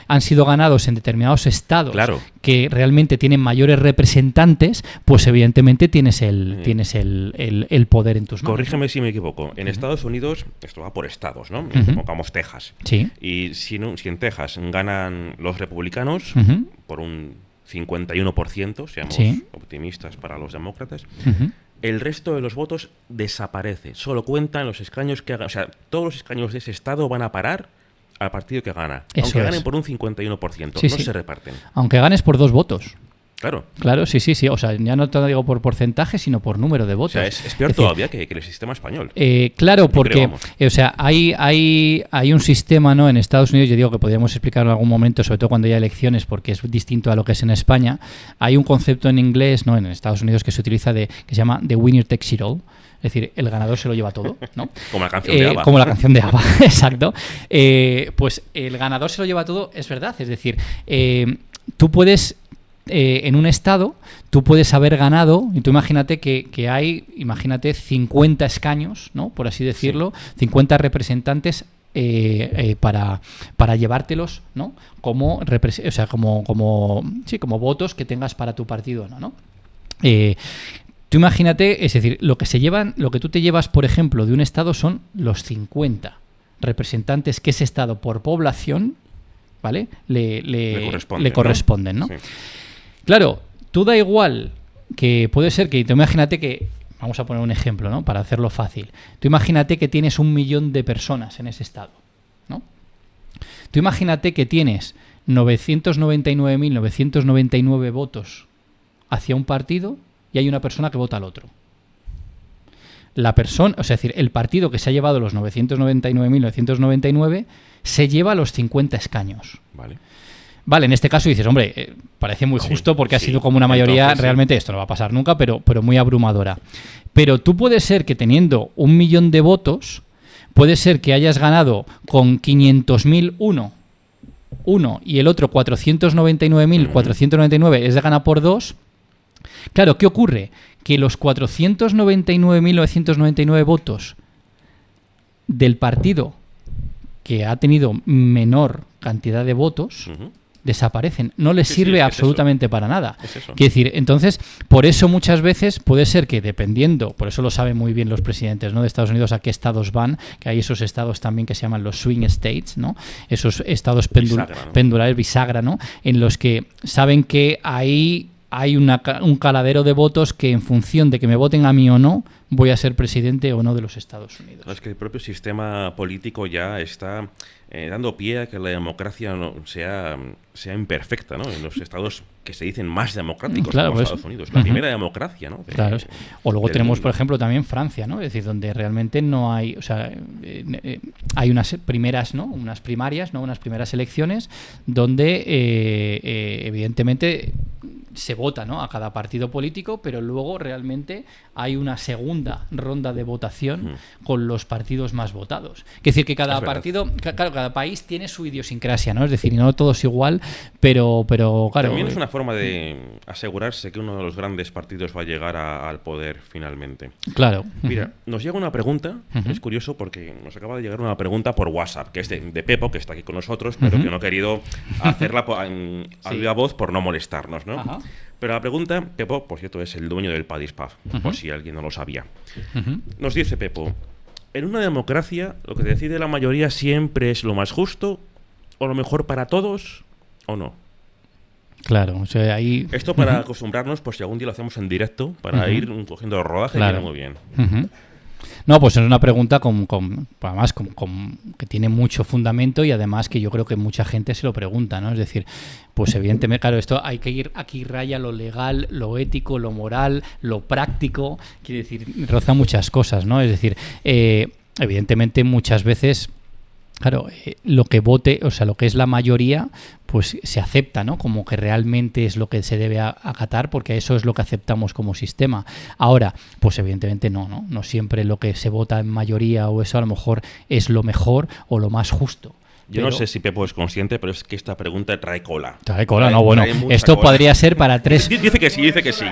han sido ganados en determinados estados Claro. que realmente tienen mayores representantes, pues evidentemente tienes el poder en tus manos. Corrígeme si me equivoco. En Estados Unidos, esto va por estados, ¿no? Ujú. Pongamos Texas. Sí. Y si en Texas ganan los republicanos Ujú. por un 51%, seamos Sí. optimistas para los demócratas, Ujú. el resto de los votos desaparece. Solo cuentan los escaños que hagan. O sea, todos los escaños de ese estado van a parar al partido que gana. Eso aunque ganen es. por un 51%. Sí, no sí. se reparten. Aunque ganes por 2 votos. Claro. Claro, sí. O sea, ya no te digo por porcentaje, sino por número de O votos. sea, es peor decir, todavía que el sistema español. Claro, Yo porque, creo, vamos. o sea, hay un sistema, ¿no? En Estados Unidos, yo digo que podríamos explicarlo en algún momento, sobre todo cuando haya elecciones, porque es distinto a lo que es en España. Hay un concepto en inglés, ¿no? En Estados Unidos que se utiliza que se llama the winner takes it all. Es decir, el ganador se lo lleva todo, ¿no? Como la canción de ABBA. Como la canción de ABBA, exacto. Pues el ganador se lo lleva todo, es verdad. Es decir, tú puedes... en un estado, tú puedes haber ganado, y tú imagínate que hay, 50 escaños, ¿no? Por así decirlo, 50 representantes para llevártelos, ¿no? Como votos que tengas para tu partido, ¿no? Tú imagínate, es decir, lo que tú te llevas, por ejemplo, de un estado son los 50 representantes que ese estado por población, ¿vale? Le corresponden, ¿no? Sí. Claro, tú da igual que puede ser que, tú imagínate que, vamos a poner un ejemplo, ¿no? Para hacerlo fácil. Tú imagínate que tienes 1 millón de personas en ese estado, ¿no? Tú imagínate que tienes 999.999 votos hacia un partido y hay una persona que vota al otro. La persona, o sea, es decir, el partido que se ha llevado los 999.999 se lleva los 50 escaños. Vale. Vale, en este caso dices, hombre, parece muy Sí, justo porque ha sí. sido como una mayoría, Entonces, sí. realmente esto no va a pasar nunca, pero muy abrumadora. Pero tú puedes ser que teniendo 1 millón de votos, puede ser que hayas ganado con 500.000 uno y el otro 499.499 es de gana por 2. Claro, ¿qué ocurre? Que los 499.999 votos del partido que ha tenido menor cantidad de votos Ujú. desaparecen. No les Sí, sirve es absolutamente para nada. Es eso. Quiero decir, entonces, por eso muchas veces puede ser que dependiendo, por eso lo saben muy bien los presidentes, ¿no? De Estados Unidos a qué estados van, que hay esos estados también que se llaman los swing states, ¿no? Esos estados Bisagra, ¿no? pendulares, bisagra, ¿no? En los que saben que ahí hay un caladero de votos que en función de que me voten a mí o no, voy a ser presidente o no de los Estados Unidos. Es que el propio sistema político ya está dando pie a que la democracia sea imperfecta, ¿no? En los estados que se dicen más democráticos, Claro, como pues. Estados Unidos. La Ujú. primera democracia, ¿no? Claro. O luego del tenemos, mundo. por ejemplo, también Francia, ¿no? Es decir, donde realmente no hay, o sea, hay unas primeras, ¿no? Unas primarias, ¿no? Unas primeras elecciones donde, evidentemente, se vota, ¿no? A cada partido político, pero luego realmente hay una segunda ronda de votación con los partidos más votados. Es decir, que cada Es verdad. partido, claro, cada país tiene su idiosincrasia, ¿no? Es decir, no todo es igual, pero claro. También es una forma de asegurarse que uno de los grandes partidos va a llegar al poder finalmente. Claro. Mira, nos llega una pregunta, Ujú. es curioso porque nos acaba de llegar una pregunta por WhatsApp, que es de Pepo, que está aquí con nosotros, pero que no ha querido hacerla a viva voz por no molestarnos, ¿no? Ajá. Pero la pregunta, Pepo, por cierto, es el dueño del Paddy's Pub, por si alguien no lo sabía. Ujú. Nos dice Pepo, en una democracia lo que decide la mayoría siempre es lo más justo o lo mejor para todos o no. Claro, o sea, ahí. Esto para acostumbrarnos, por si algún día lo hacemos en directo, para ir cogiendo rodaje, Claro. viene muy bien. Ujú. No, pues es una pregunta además que tiene mucho fundamento y además que yo creo que mucha gente se lo pregunta, ¿no? Es decir, pues evidentemente, claro, esto hay que ir aquí raya lo legal, lo ético, lo moral, lo práctico, quiere decir, roza muchas cosas, ¿no? Es decir, evidentemente muchas veces Claro, lo que vote, o sea, lo que es la mayoría, pues se acepta, ¿no? Como que realmente es lo que se debe acatar, porque eso es lo que aceptamos como sistema. Ahora, pues evidentemente no. No siempre lo que se vota en mayoría o eso a lo mejor es lo mejor o lo más justo. Yo no sé si Pepo es consciente, pero es que esta pregunta trae cola. Trae cola, no, bueno, trae mucha esto cola. podría ser para 3... Dice que sí.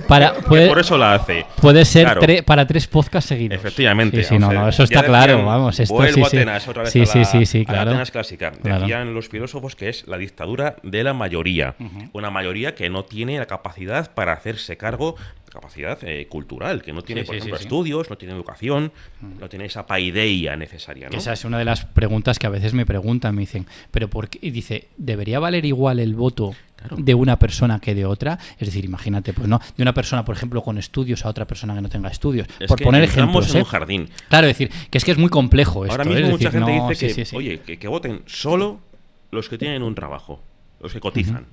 Para, Que por eso la hace. Puede ser Claro. Para 3 podcasts seguidos. Efectivamente. Sí, no, eso está ya claro, decían, vamos. Esto vuelvo sí, a Atenas, otra vez sí, a la, sí, a la claro. Atenas clásica. Claro. Decían los filósofos que es la dictadura de la mayoría. Una mayoría que no tiene la capacidad para hacerse cargo, capacidad cultural, que no tiene, Sí, por sí, ejemplo, sí. estudios, no tiene educación, no tiene esa paideia necesaria, ¿no? Esa es una de las preguntas que a veces me preguntan, me dicen, pero ¿por qué? Y dice, ¿debería valer igual el voto de una persona que de otra? Es decir, imagínate, pues no, de una persona, por ejemplo, con estudios a otra persona que no tenga estudios. Es Por que poner entramos ejemplos, en un jardín. Claro, es decir, que es muy complejo esto. Ahora mismo es mucha decir, gente no, dice que, sí. oye, que voten solo los que tienen un trabajo, los que cotizan.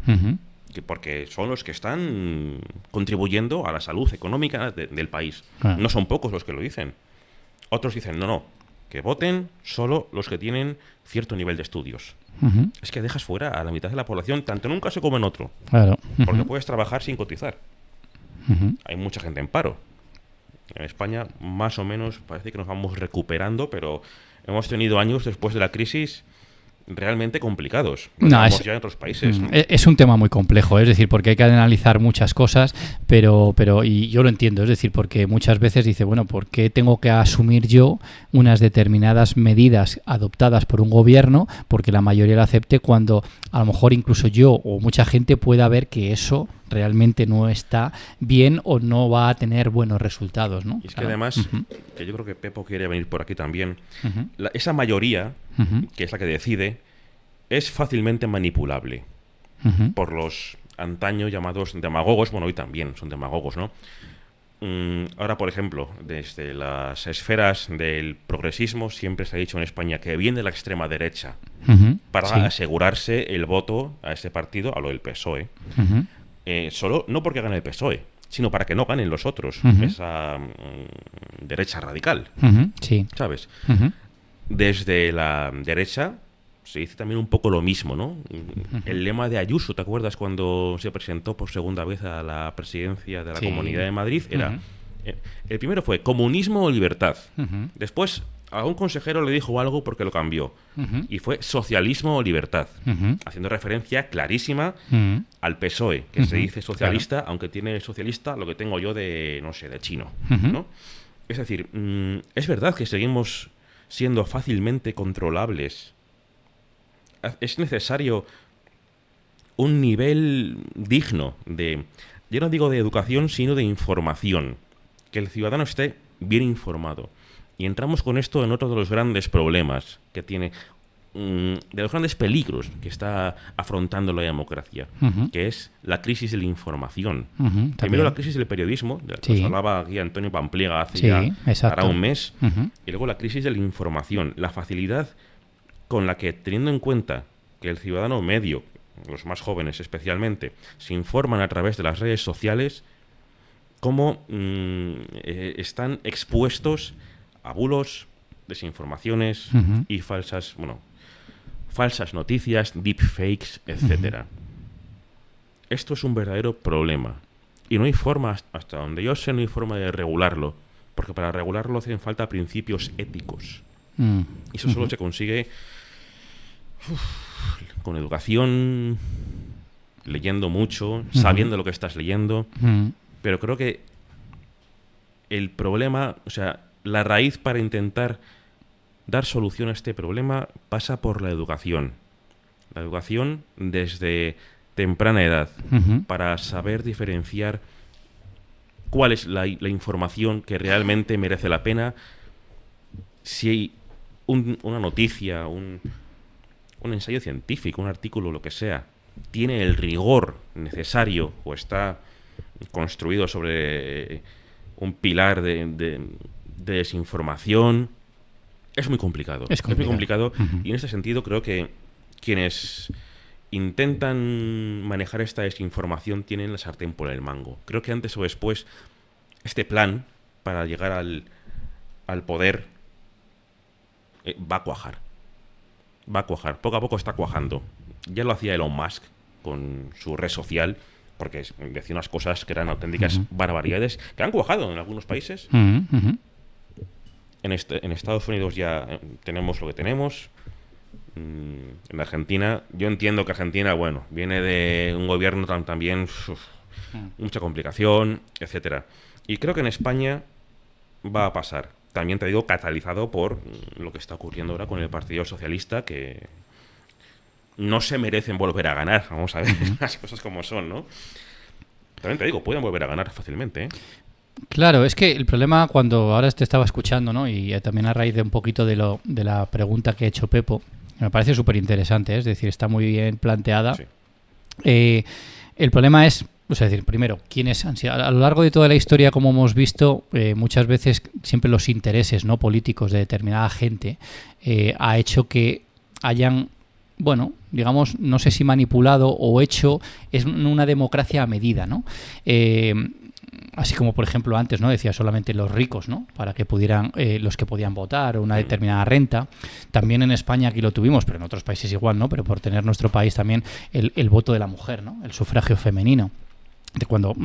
Ujú. Porque son los que están contribuyendo a la salud económica del país. Claro. No son pocos los que lo dicen. Otros dicen, no, que voten solo los que tienen cierto nivel de estudios. Ujú. Es que dejas fuera a la mitad de la población, tanto en un caso como en otro. Claro. Porque Ujú. puedes trabajar sin cotizar. Ujú. Hay mucha gente en paro. En España, más o menos, parece que nos vamos recuperando, pero hemos tenido años después de la crisis realmente complicados. Lo No, llevamos es- ya en otros países. ¿no? Es un tema muy complejo, es decir, porque hay que analizar muchas cosas, pero y yo lo entiendo, es decir, porque muchas veces dice, bueno, ¿por qué tengo que asumir yo unas determinadas medidas adoptadas por un gobierno porque la mayoría lo acepte cuando a lo mejor incluso yo o mucha gente pueda ver que eso realmente no está bien o no va a tener buenos resultados, ¿no? Y es que Claro. además, Ujú. que yo creo que Pepo quiere venir por aquí también, Ujú. esa mayoría, Ujú. que es la que decide, es fácilmente manipulable Ujú. por los antaño llamados demagogos. Bueno, hoy también son demagogos, ¿no? Ahora, por ejemplo, desde las esferas del progresismo siempre se ha dicho en España que viene la extrema derecha Ujú. para Sí. asegurarse el voto a ese partido, a lo del PSOE. Ujú. Solo no porque gane el PSOE, sino para que no ganen los otros, Ujú. esa derecha radical, Ujú. Sí. ¿sabes? Ujú. Desde la derecha se dice también un poco lo mismo, ¿no? El lema de Ayuso, ¿te acuerdas cuando se presentó por segunda vez a la presidencia de la Sí. Comunidad de Madrid? Era, Ujú. el primero fue comunismo o libertad. Ujú. Después a un consejero le dijo algo porque lo cambió. Ujú. Y fue socialismo o libertad, Ujú. haciendo referencia clarísima Ujú. al PSOE, que se Ujú, dice socialista, aunque tiene socialista lo que tengo yo de, no sé, de chino, Ujú. ¿no? Es decir, es verdad que seguimos siendo fácilmente controlables. Es necesario un nivel digno de, yo no digo de educación, sino de información. Que el ciudadano esté bien informado. Y entramos con esto en otro de los grandes problemas que tiene, de los grandes peligros que está afrontando la democracia, Ujú. que es la crisis de la información. Ujú, Primero también. la crisis del periodismo, de la que Sí. nos hablaba aquí Antonio Pampliega hace Sí, ya exacto. hará un mes, Ujú. y luego la crisis de la información, la facilidad con la que, teniendo en cuenta que el ciudadano medio, los más jóvenes especialmente, se informan a través de las redes sociales, cómo están expuestos a bulos, desinformaciones Ujú. y falsas noticias, deepfakes, etcétera. Esto es un verdadero problema. Y no hay forma, hasta donde yo sé, no hay forma de regularlo. Porque para regularlo hacen falta principios éticos. Mm. Y eso solo se consigue con educación, leyendo mucho, sabiendo lo que estás leyendo. Mm. Pero creo que el problema, o sea, la raíz para intentar dar solución a este problema pasa por la educación. La educación desde temprana edad, Ujú. para saber diferenciar cuál es la información que realmente merece la pena, si hay una noticia, un ensayo científico, un artículo, lo que sea, tiene el rigor necesario o está construido sobre un pilar de desinformación. Es muy complicado. Es muy complicado. Ujú. Y en este sentido creo que quienes intentan manejar esta desinformación tienen la sartén por el mango. Creo que antes o después este plan para llegar al poder va a cuajar. va a cuajar. Poco a poco está cuajando. Ya lo hacía Elon Musk con su red social, porque decía unas cosas que eran auténticas barbaridades, que han cuajado en algunos países. En Estados Unidos ya tenemos lo que tenemos. En Argentina, yo entiendo que Argentina, bueno, viene de un gobierno también mucha complicación, etcétera. Y creo que en España va a pasar. También te digo, catalizado por lo que está ocurriendo ahora con el Partido Socialista, que no se merecen volver a ganar. Vamos a ver las cosas como son, ¿no? También te digo, pueden volver a ganar fácilmente, ¿eh? Claro, es que el problema cuando ahora te estaba escuchando, ¿no? Y también a raíz de un poquito de la pregunta que ha hecho Pepo, me parece súper interesante, ¿eh? Es decir, está muy bien planteada. Sí. El problema es, o sea, decir, primero, ¿quiénes han sido? A lo largo de toda la historia, como hemos visto, muchas veces siempre los intereses, ¿no?, políticos de determinada gente ha hecho que hayan, bueno, digamos, no sé si manipulado o hecho, es una democracia a medida, ¿no? Así como, por ejemplo, antes, ¿no?, decía solamente los ricos, ¿no?, para que pudieran, los que podían votar, una determinada renta. También en España aquí lo tuvimos, pero en otros países igual, ¿no? Pero por tener nuestro país también el voto de la mujer, ¿no?, el sufragio femenino.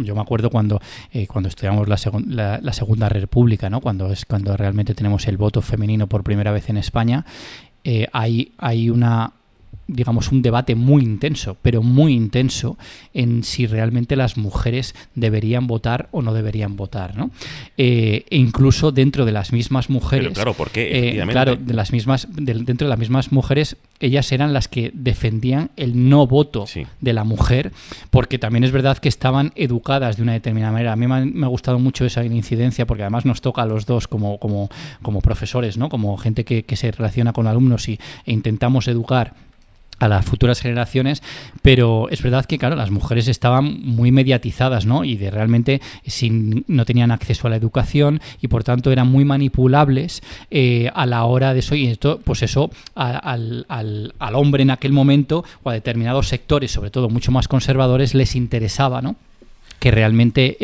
Yo me acuerdo cuando estudiamos la Segunda República, ¿no?, cuando realmente tenemos el voto femenino por primera vez en España, hay un debate muy intenso, pero muy intenso, en si realmente las mujeres deberían votar o no deberían votar, ¿no? E incluso dentro de las mismas mujeres... Pero claro, ¿por qué? Efectivamente. Claro, dentro de las mismas mujeres, ellas eran las que defendían el no voto de la mujer, porque también es verdad que estaban educadas de una determinada manera. A mí me ha gustado mucho esa incidencia, porque además nos toca a los dos como profesores, ¿no?, como gente que se relaciona con alumnos e intentamos educar a las futuras generaciones, pero es verdad que, claro, las mujeres estaban muy mediatizadas, ¿no?, y realmente no tenían acceso a la educación y por tanto eran muy manipulables a la hora de eso, y esto, pues eso, al hombre en aquel momento o a determinados sectores, sobre todo mucho más conservadores, les interesaba, ¿no?, que realmente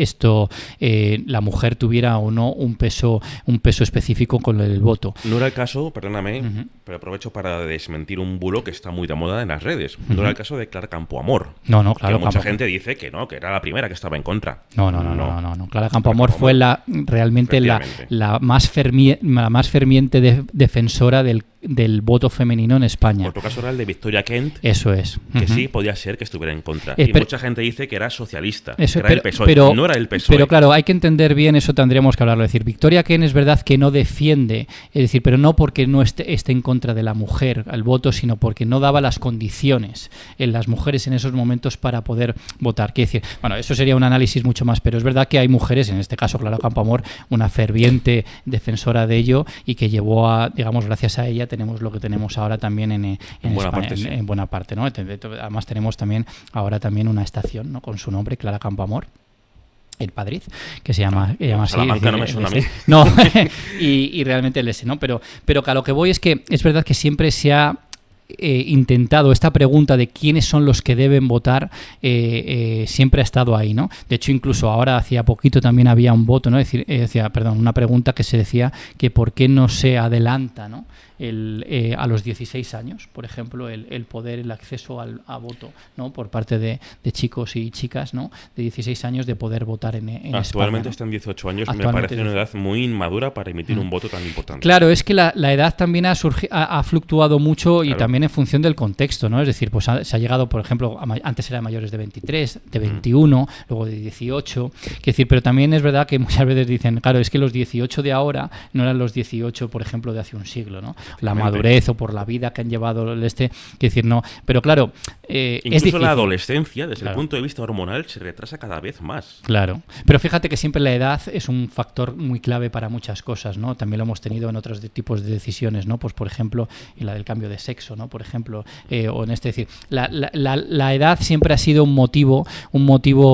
la mujer tuviera o no un peso específico con el voto. No era el caso, perdóname, pero aprovecho para desmentir un bulo que está muy de moda en las redes. No era el caso de Clara Campoamor. No, claro. Que mucha gente dice que no, que era la primera que estaba en contra. No. Clara Campoamor fue realmente la más ferviente defensora del voto femenino en España. Por otro caso era el de Victoria Kent. Eso es. Que sí podía ser que estuviera en contra. Y mucha gente dice que era socialista. Eso, era el PSOE. No era el PSOE. Pero claro, hay que entender bien, eso tendríamos que hablarlo. Es decir, Victoria Kent es verdad que no defiende, es decir, pero no porque no esté en contra de la mujer al voto, sino porque no daba las condiciones en las mujeres en esos momentos para poder votar. Quiere decir, bueno, eso sería un análisis mucho más, pero es verdad que hay mujeres, en este caso Clara Campoamor, una ferviente defensora de ello, y que llevó a, digamos, gracias a ella tenemos lo que tenemos ahora también en buena España, parte, sí. en buena parte, ¿no? Además tenemos también ahora también una estación, ¿no?, con su nombre, Clara Campoamor, en Madrid, que se llama así. Salamanca no me suena a mí. No, y realmente el S, ¿no? Pero que a lo que voy es que es verdad que siempre se ha intentado esta pregunta de quiénes son los que deben votar, siempre ha estado ahí, ¿no? De hecho, incluso ahora hacía poquito también había un voto, ¿no? Una pregunta que se decía que por qué no se adelanta, ¿no?, a los 16 años, por ejemplo, el poder, el acceso a voto, ¿no?, por parte de chicos y chicas, ¿no?, de 16 años, de poder votar en España. Actualmente están 18 años, y me parece una edad muy inmadura para emitir un voto tan importante. Claro, es que la edad también ha fluctuado mucho, y también en función del contexto, ¿no? Es decir, pues se ha llegado, por ejemplo, antes eran mayores de 23, de 21, luego de 18, es decir, pero también es verdad que muchas veces dicen, claro, es que los 18 de ahora no eran los 18, por ejemplo, de hace un siglo, ¿no? La madurez o por la vida que han llevado que decir, no, pero claro, es incluso la difícil. Adolescencia, desde el punto de vista hormonal, se retrasa cada vez más. Claro, pero fíjate que siempre la edad es un factor muy clave para muchas cosas, ¿no? También lo hemos tenido en otros tipos de decisiones, ¿no? Pues por ejemplo, en la del cambio de sexo, ¿no? Por ejemplo, o en decir, la edad siempre ha sido un motivo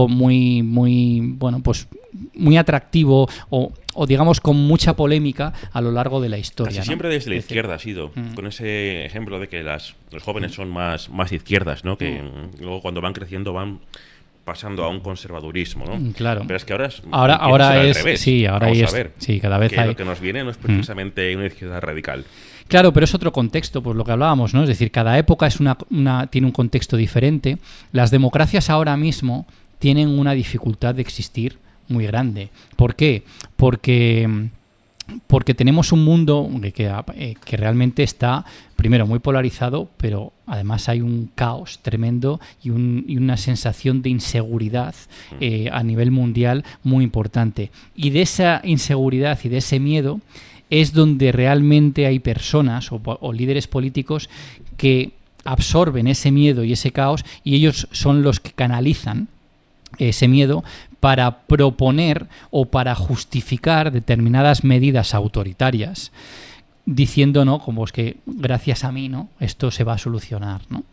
muy bueno, pues muy atractivo o digamos con mucha polémica a lo largo de la historia, Casi ¿no? siempre desde la izquierda ha sido, con ese ejemplo de que los jóvenes son más izquierdas, ¿no? Que luego cuando van creciendo van pasando a un conservadurismo, ¿no? Claro. Pero es que ahora es al revés. sí, ahora Vamos hay a ver, sí, cada vez que hay. lo que nos viene no es precisamente una izquierda radical. Claro, pero es otro contexto, pues lo que hablábamos, ¿no? Es decir, cada época es tiene un contexto diferente. Las democracias ahora mismo tienen una dificultad de existir muy grande. ¿Por qué? Porque tenemos un mundo que realmente está, primero, muy polarizado, pero además hay un caos tremendo y una sensación de inseguridad a nivel mundial muy importante. Y de esa inseguridad y de ese miedo es donde realmente hay personas o líderes políticos que absorben ese miedo y ese caos, y ellos son los que canalizan ese miedo para proponer o para justificar determinadas medidas autoritarias, diciendo, ¿no?, como es que gracias a mí, ¿no?, esto se va a solucionar, ¿no?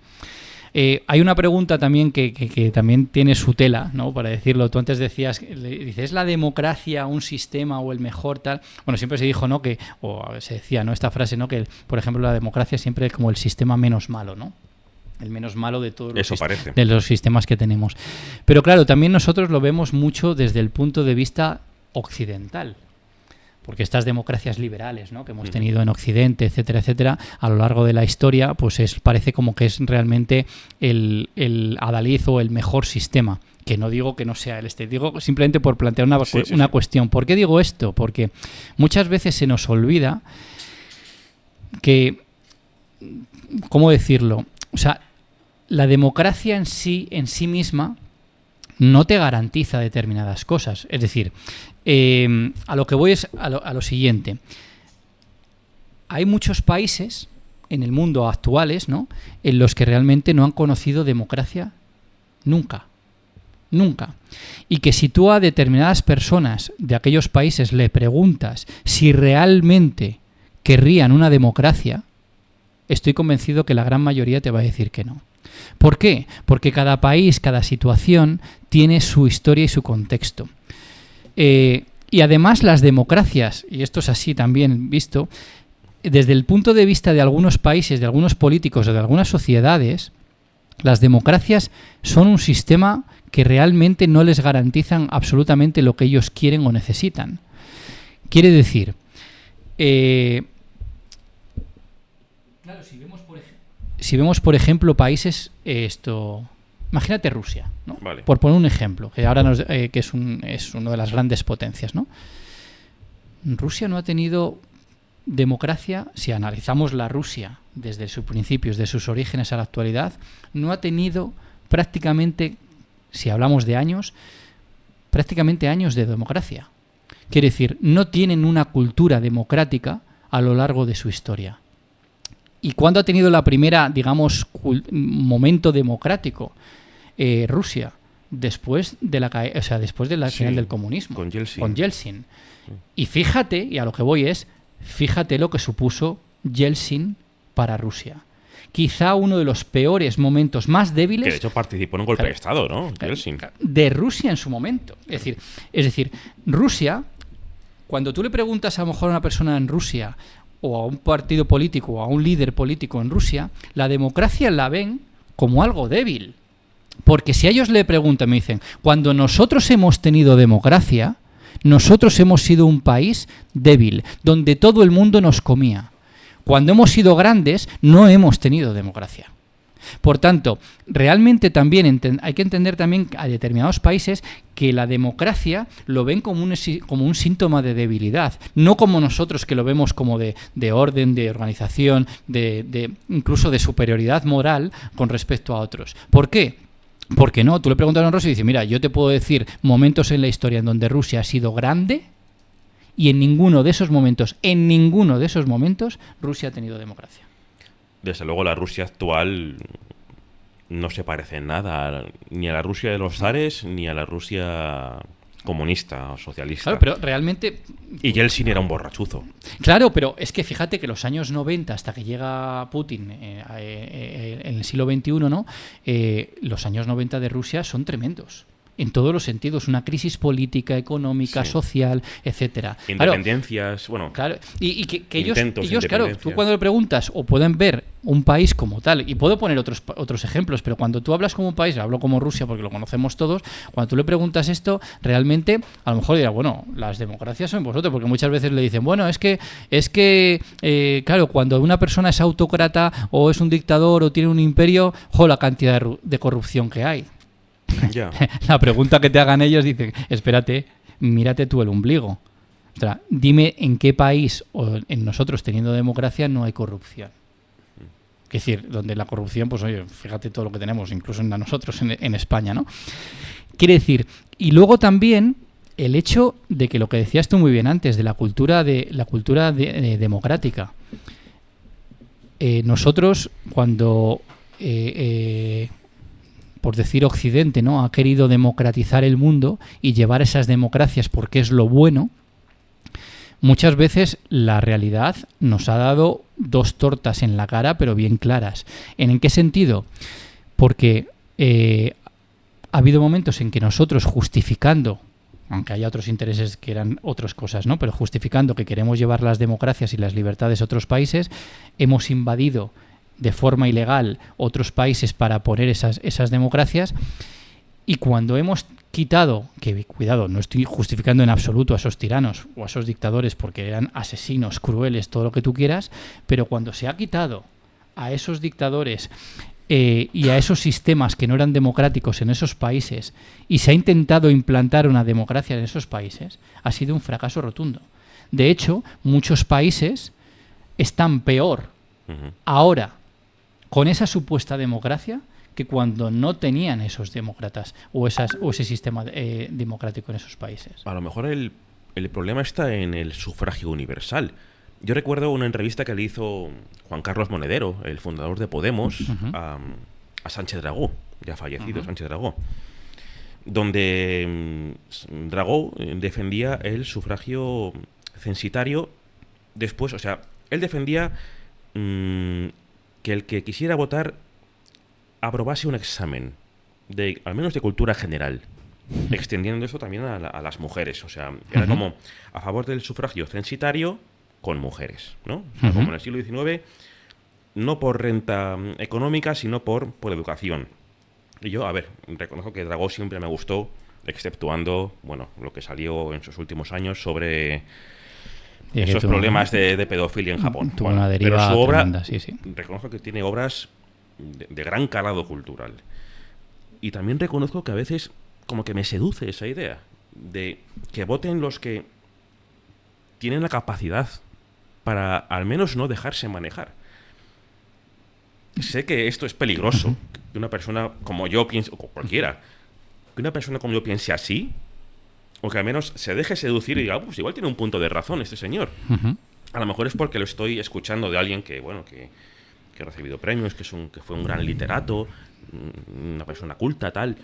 Hay una pregunta también que también tiene su tela, ¿no?, para decirlo. Tú antes decías, ¿es la democracia un sistema o el mejor tal? Bueno, siempre se dijo, ¿no?, o se decía, ¿no?, esta frase, ¿no?, que por ejemplo la democracia siempre es como el sistema menos malo, ¿no? El menos malo de todos de los sistemas que tenemos. Pero claro, también nosotros lo vemos mucho desde el punto de vista occidental. Porque estas democracias liberales, ¿no?, que hemos tenido en Occidente, etcétera, etcétera, a lo largo de la historia, pues parece como que es realmente el adalid o el mejor sistema. Que no digo que no sea el digo simplemente por plantear una cuestión. ¿Por qué digo esto? Porque muchas veces se nos olvida que, ¿cómo decirlo? O sea, la democracia en sí misma no te garantiza determinadas cosas. Es decir, a lo que voy es a lo siguiente. Hay muchos países en el mundo actuales, ¿no?, en los que realmente no han conocido democracia nunca. Nunca. Y que si tú a determinadas personas de aquellos países le preguntas si realmente querrían una democracia, estoy convencido que la gran mayoría te va a decir que no. ¿Por qué? Porque cada país, cada situación tiene su historia y su contexto. Y además las democracias, y esto es así también visto, desde el punto de vista de algunos países, de algunos políticos o de algunas sociedades, las democracias son un sistema que realmente no les garantizan absolutamente lo que ellos quieren o necesitan. Quiere decir, claro, si vemos por ejemplo países, imagínate Rusia, ¿no? Vale. Por poner un ejemplo, que ahora que es una de las grandes potencias, ¿no? Rusia no ha tenido democracia, si analizamos la Rusia desde sus principios, de sus orígenes a la actualidad, no ha tenido prácticamente, si hablamos de años, prácticamente años de democracia. Quiere decir, no tienen una cultura democrática a lo largo de su historia. ¿Y cuándo ha tenido la primera, digamos, momento democrático? Rusia, después de la final del comunismo. Con Yeltsin. Con Yeltsin. Y fíjate, y a lo que voy es, fíjate lo que supuso Yeltsin para Rusia. Quizá uno de los peores momentos más débiles... Que de hecho participó en un golpe de Estado, ¿no? Yeltsin. De Rusia en su momento. Es decir, Rusia, cuando tú le preguntas a lo mejor a una persona en Rusia, o a un partido político, o a un líder político en Rusia, la democracia la ven como algo débil. Porque si a ellos le preguntan, me dicen, cuando nosotros hemos tenido democracia, nosotros hemos sido un país débil, donde todo el mundo nos comía. Cuando hemos sido grandes, no hemos tenido democracia. Por tanto, realmente también hay que entender también a determinados países que la democracia lo ven como un síntoma de debilidad, no como nosotros que lo vemos como de orden, de organización, incluso de superioridad moral con respecto a otros. ¿Por qué? Porque no, tú le preguntas a Rusia y dices, mira, yo te puedo decir momentos en la historia en donde Rusia ha sido grande y en ninguno de esos momentos, Rusia ha tenido democracia. Desde luego la Rusia actual no se parece en nada ni a la Rusia de los zares ni a la Rusia comunista o socialista. Claro, pero realmente... Y Yeltsin era un borrachuzo. Claro, pero es que fíjate que los años 90, hasta que llega Putin en el siglo XXI, ¿no? Los años 90 de Rusia son tremendos. en todos los sentidos, una crisis política, económica, Sí. social, etcétera. Claro, Independencias, bueno, claro, y que ellos, Intentos de claro, tú independencia. cuando le preguntas o pueden ver un país como tal, y puedo poner otros ejemplos, pero cuando tú hablas como un país, hablo como Rusia porque lo conocemos todos, cuando tú le preguntas esto, realmente a lo mejor dirá, bueno, las democracias son vosotros, porque muchas veces le dicen, bueno, es que claro, cuando una persona es autócrata o es un dictador o tiene un imperio, la cantidad de corrupción que hay. ya. La pregunta que te hagan ellos dicen, espérate, mírate tú el ombligo. O sea, dime en qué país o en nosotros teniendo democracia no hay corrupción. Es decir, donde la corrupción, pues oye, fíjate todo lo que tenemos, incluso en nosotros en España, ¿no? Quiere decir, y luego también el hecho de que lo que decías tú muy bien antes, de la cultura democrática. Nosotros, cuando por decir Occidente, ¿no?, ha querido democratizar el mundo y llevar esas democracias porque es lo bueno, muchas veces la realidad nos ha dado dos tortas en la cara, pero bien claras. ¿En qué sentido? Porque ha habido momentos en que nosotros, justificando, aunque haya otros intereses que eran otras cosas, ¿no?, pero justificando que queremos llevar las democracias y las libertades a otros países, hemos invadido de forma ilegal otros países para poner esas democracias, y cuando hemos quitado, que cuidado, no estoy justificando en absoluto a esos tiranos o a esos dictadores porque eran asesinos, crueles, todo lo que tú quieras, pero cuando se ha quitado a esos dictadores y a esos sistemas que no eran democráticos en esos países y se ha intentado implantar una democracia en esos países, ha sido un fracaso rotundo. De hecho, muchos países están peor ahora con esa supuesta democracia que cuando no tenían esos demócratas o ese sistema democrático en esos países. A lo mejor el problema está en el sufragio universal. Yo recuerdo una entrevista que le hizo Juan Carlos Monedero, el fundador de Podemos, a Sánchez Dragó, ya fallecido Sánchez Dragó, donde Dragó defendía el sufragio censitario después, o sea, él defendía que el que quisiera votar aprobase un examen, al menos de cultura general, extendiendo eso también a las mujeres. O sea, era como a favor del sufragio censitario con mujeres, ¿no? O sea, como en el siglo XIX, no por renta económica, sino por educación. Y yo, a ver, reconozco que Dragó siempre me gustó, exceptuando, bueno, lo que salió en sus últimos años sobre esos problemas de pedofilia en Japón. Tuvo una deriva pero su obra, tremenda, sí. reconozco que tiene obras de gran calado cultural. Y también reconozco que a veces como que me seduce esa idea de que voten los que tienen la capacidad para al menos no dejarse manejar. Sé que esto es peligroso, que una persona como yo piense, o cualquiera, que una persona como yo piense así, o que al menos se deje seducir y diga, pues igual tiene un punto de razón este señor. A lo mejor es porque lo estoy escuchando de alguien que, bueno, que ha recibido premios, que fue un gran literato, una persona culta, tal.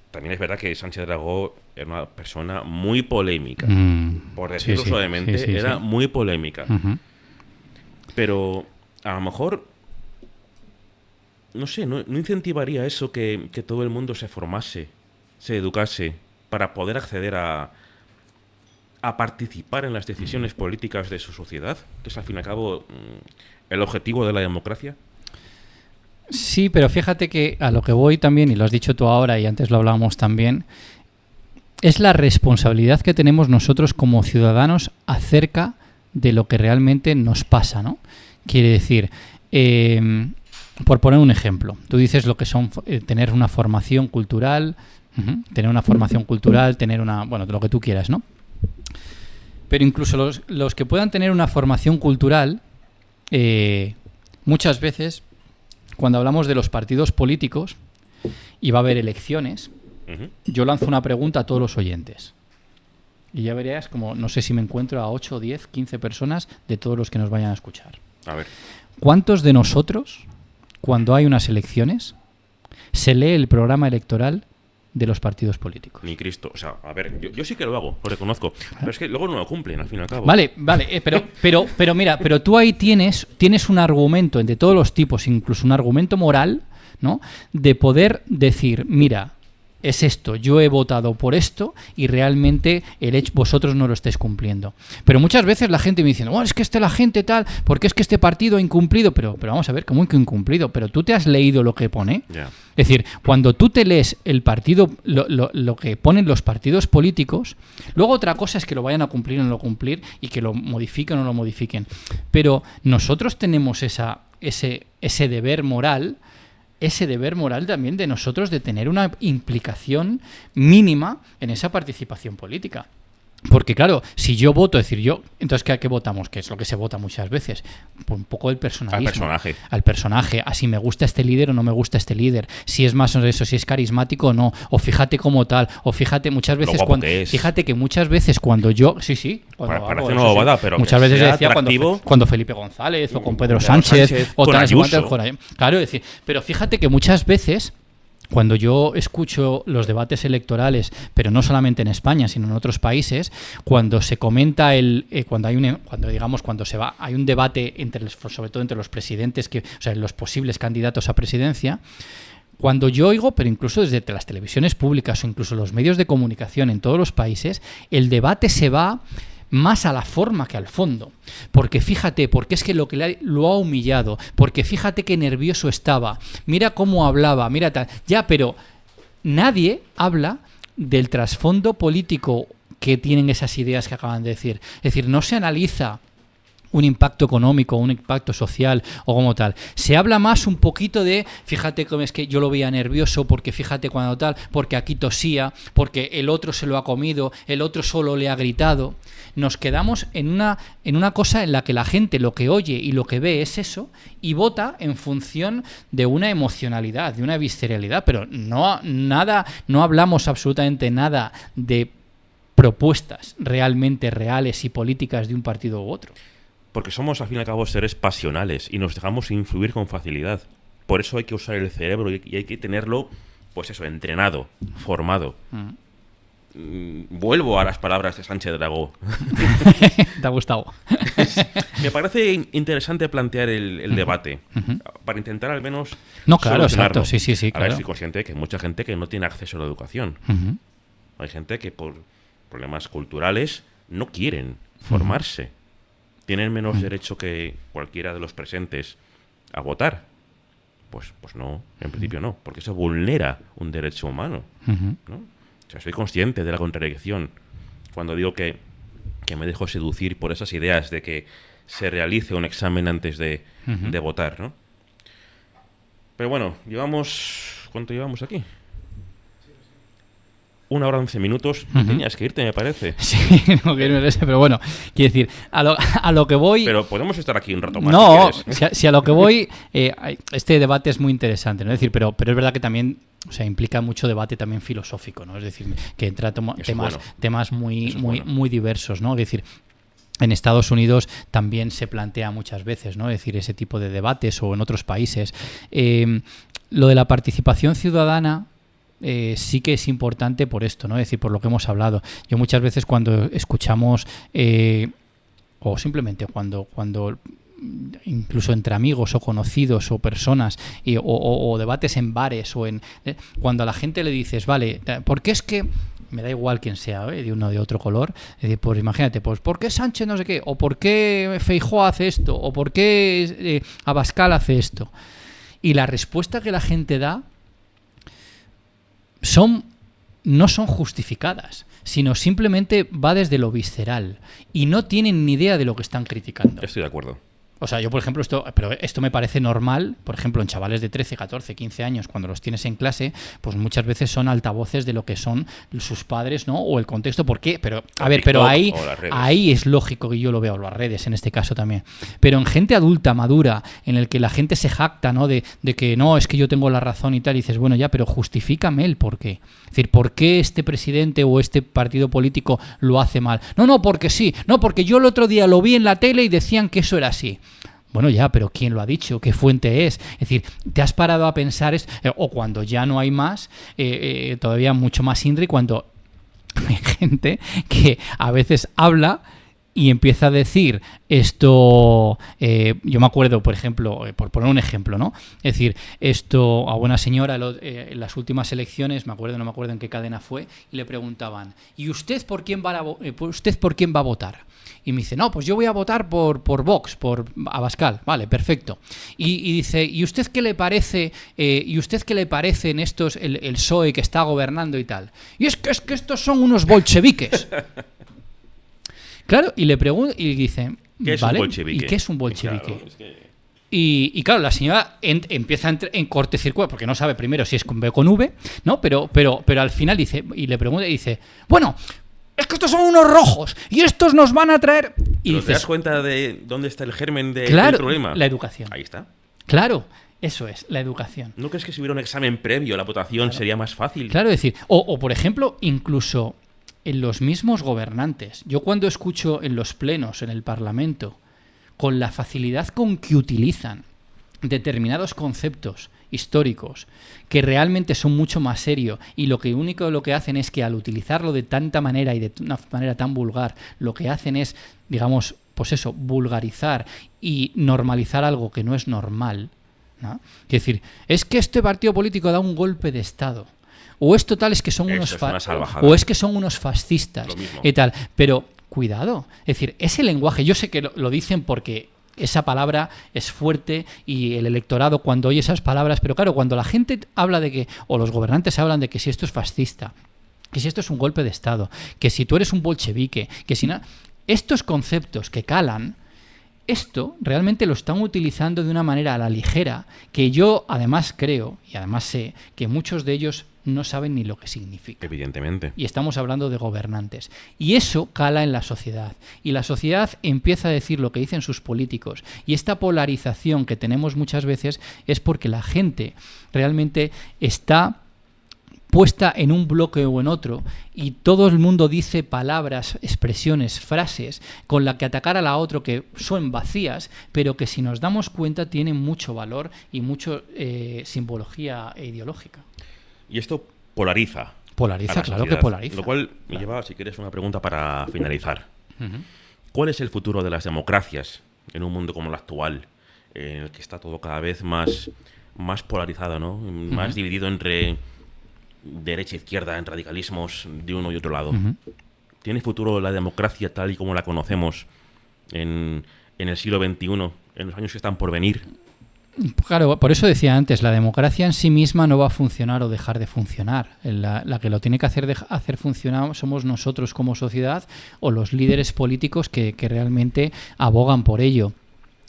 También es verdad que Sánchez Dragó era una persona muy polémica. Por decirlo suavemente, era muy polémica. Pero a lo mejor, no sé, no incentivaría eso que todo el mundo se formase, se educase, para poder acceder a participar en las decisiones políticas de su sociedad, que es al fin y al cabo el objetivo de la democracia. Sí, pero fíjate que a lo que voy también, y lo has dicho tú ahora y antes lo hablábamos también, es la responsabilidad que tenemos nosotros como ciudadanos acerca de lo que realmente nos pasa, ¿no? Quiere decir, por poner un ejemplo, tú dices lo que son tener una formación cultural, tener una formación cultural, tener una, bueno, lo que tú quieras, ¿no? Pero incluso los que puedan tener una formación cultural, muchas veces, cuando hablamos de los partidos políticos y va a haber elecciones, yo lanzo una pregunta a todos los oyentes. Y ya verías como, no sé si me encuentro a 8, 10, 15 personas de todos los que nos vayan a escuchar. A ver. ¿Cuántos de nosotros, cuando hay unas elecciones, se lee el programa electoral de los partidos políticos? Ni Cristo. O sea, a ver, yo sí que lo hago, lo reconozco. Pero es que luego no lo cumplen, al fin y al cabo. Vale, pero mira, pero tú ahí tienes un argumento de todos los tipos, incluso un argumento moral, ¿no?, de poder decir, mira, es esto, yo he votado por esto y realmente vosotros no lo estáis cumpliendo. Pero muchas veces la gente me dice, es que la gente tal, porque es que este partido ha incumplido, pero vamos a ver, ¿cómo que incumplido? Pero tú te has leído lo que pone. Yeah. Es decir, cuando tú te lees el partido, lo que ponen los partidos políticos, luego otra cosa es que lo vayan a cumplir o no lo cumplir y que lo modifiquen o no lo modifiquen. Pero nosotros tenemos ese deber moral también de nosotros de tener una implicación mínima en esa participación política. Porque claro, si yo voto, entonces ¿a qué votamos? Que es lo que se vota muchas veces, por un poco el personalismo. Al personaje, así me gusta este líder o no me gusta este líder, si es más o menos eso, si es carismático o no, o fíjate como tal, o fíjate muchas veces fíjate que muchas veces cuando yo, parece una bobada, pero muchas veces decía atractivo, cuando Felipe González o con Pedro Sánchez o con tal, Ayuso. Claro, es decir, pero fíjate que muchas veces cuando yo escucho los debates electorales, pero no solamente en España, sino en otros países, cuando se comenta hay un debate sobre todo entre los presidentes, los posibles candidatos a presidencia, cuando yo oigo, pero incluso desde las televisiones públicas o incluso los medios de comunicación en todos los países, el debate se va más a la forma que al fondo. Porque fíjate, porque es que lo ha humillado, porque fíjate qué nervioso estaba, mira cómo hablaba, mira tal. Ya, pero nadie habla del trasfondo político que tienen esas ideas que acaban de decir. Es decir, no se analiza un impacto económico, un impacto social o como tal. Se habla más un poquito de, fíjate cómo es que yo lo veía nervioso, porque fíjate cuando tal, porque aquí tosía, porque el otro se lo ha comido, el otro solo le ha gritado. Nos quedamos en una cosa en la que la gente lo que oye y lo que ve es eso y vota en función de una emocionalidad, de una visceralidad, pero no hablamos absolutamente nada de propuestas realmente reales y políticas de un partido u otro. Porque somos, al fin y al cabo, seres pasionales y nos dejamos influir con facilidad. Por eso hay que usar el cerebro y hay que tenerlo, pues eso, entrenado, formado. Vuelvo a las palabras de Sánchez Dragó. ¿Te ha gustado? Me parece interesante plantear el debate para intentar al menos claro, exacto. Sí, Ahora claro. estoy consciente de que hay mucha gente que no tiene acceso a la educación. Hay gente que por problemas culturales no quieren formarse. ¿Tienen menos derecho que cualquiera de los presentes a votar? Pues no, en principio no, porque eso vulnera un derecho humano, ¿no? O sea, soy consciente de la contradicción cuando digo que me dejo seducir por esas ideas de que se realice un examen antes de votar, ¿no? Pero bueno, ¿cuánto llevamos aquí? 1 hora 11 minutos. Tenías que irte, me parece. Sí, no quiero irse, pero bueno, quiero decir, a lo que voy... Pero podemos estar aquí un rato más. No, si a lo que voy, este debate es muy interesante, ¿no? Es decir, pero es verdad que también, o sea, implica mucho debate también filosófico, ¿no? Es decir, que entra temas muy diversos, ¿no? Es decir, en Estados Unidos también se plantea muchas veces, ¿no? Es decir, ese tipo de debates o en otros países. Lo de la participación ciudadana sí que es importante por esto, ¿no? Es decir, por lo que hemos hablado. Yo muchas veces cuando escuchamos o simplemente cuando incluso entre amigos o conocidos o personas o debates en bares o cuando a la gente le dices, vale, ¿por qué es que me da igual quién sea, de uno o de otro color? Es decir, pues imagínate, pues ¿por qué Sánchez no sé qué? ¿O por qué Feijóo hace esto? ¿O por qué Abascal hace esto? Y la respuesta que la gente da no son justificadas, sino simplemente va desde lo visceral y no tienen ni idea de lo que están criticando. Estoy de acuerdo. O sea, yo, por ejemplo, esto me parece normal, por ejemplo, en chavales de 13, 14, 15 años, cuando los tienes en clase, pues muchas veces son altavoces de lo que son sus padres, ¿no? O el contexto. ¿Por qué? Pero, a ver, pero ahí es lógico que yo lo veo, las redes en este caso también. Pero en gente adulta, madura, en el que la gente se jacta, ¿no? De que no, es que yo tengo la razón y tal, y dices, bueno, ya, pero justifícame el por qué. Es decir, ¿por qué este presidente o este partido político lo hace mal? No, porque sí. No, porque yo el otro día lo vi en la tele y decían que eso era así. Bueno, ya, pero ¿quién lo ha dicho? ¿Qué fuente es? Es decir, ¿te has parado a pensar esto? O cuando ya no hay más, todavía mucho más INRI, cuando hay gente que a veces habla y empieza a decir esto, yo me acuerdo, por ejemplo, por poner un ejemplo, ¿no? Es decir, esto a una señora en las últimas elecciones, no me acuerdo en qué cadena fue, y le preguntaban, ¿y usted por quién va a votar? Y me dice, no, pues yo voy a votar por Vox, por Abascal. Vale, perfecto. Y dice, ¿y usted qué le parece? En estos, el PSOE que está gobernando y tal? Y es que estos son unos bolcheviques. Claro, y le pregunto, y dice, ¿qué es ¿vale? un bolchevique? ¿Y qué es un bolchevique? Claro, es que... Y claro, la señora empieza en cortocircuito, porque no sabe primero si es con B o con V, ¿no? Pero al final dice, y le pregunta y dice, bueno, es que estos son unos rojos y estos nos van a traer... Y ¿Pero dices, te das cuenta de dónde está el germen del problema? La educación. Ahí está. Claro, eso es, la educación. ¿No crees que si hubiera un examen previo a la votación sería más fácil? Claro, es decir, o por ejemplo, incluso en los mismos gobernantes. Yo cuando escucho en los plenos, en el Parlamento, con la facilidad con que utilizan determinados conceptos históricos que realmente son mucho más serios y lo que hacen es que al utilizarlo de tanta manera y de una manera tan vulgar, lo que hacen es, digamos, pues eso, vulgarizar y normalizar algo que no es normal, ¿no? Es decir, es que este partido político da un golpe de Estado. O es total, es que son unos fascistas y tal. Pero cuidado, es decir, ese lenguaje, yo sé que lo dicen porque esa palabra es fuerte y el electorado cuando oye esas palabras, pero claro, cuando la gente habla de que, o los gobernantes hablan de que si esto es fascista, que si esto es un golpe de Estado, que si tú eres un bolchevique, que si no, estos conceptos que calan, esto realmente lo están utilizando de una manera a la ligera, que yo además creo, y además sé, que muchos de ellos no saben ni lo que significa. Evidentemente. Y estamos hablando de gobernantes. Y eso cala en la sociedad. Y la sociedad empieza a decir lo que dicen sus políticos. Y esta polarización que tenemos muchas veces es porque la gente realmente está puesta en un bloque o en otro y todo el mundo dice palabras, expresiones, frases con las que atacar a la otra que son vacías, pero que si nos damos cuenta tienen mucho valor y mucho simbología ideológica. Y esto polariza. Polariza, claro que polariza. Lo cual me lleva, si quieres, una pregunta para finalizar. ¿Cuál es el futuro de las democracias en un mundo como el actual, en el que está todo cada vez más polarizado, ¿no? Más dividido entre derecha e izquierda, en radicalismos de uno y otro lado? ¿Tiene futuro la democracia tal y como la conocemos en el siglo XXI, en los años que están por venir? Claro, por eso decía antes, la democracia en sí misma no va a funcionar o dejar de funcionar. La que lo tiene que hacer funcionar somos nosotros como sociedad o los líderes políticos que realmente abogan por ello.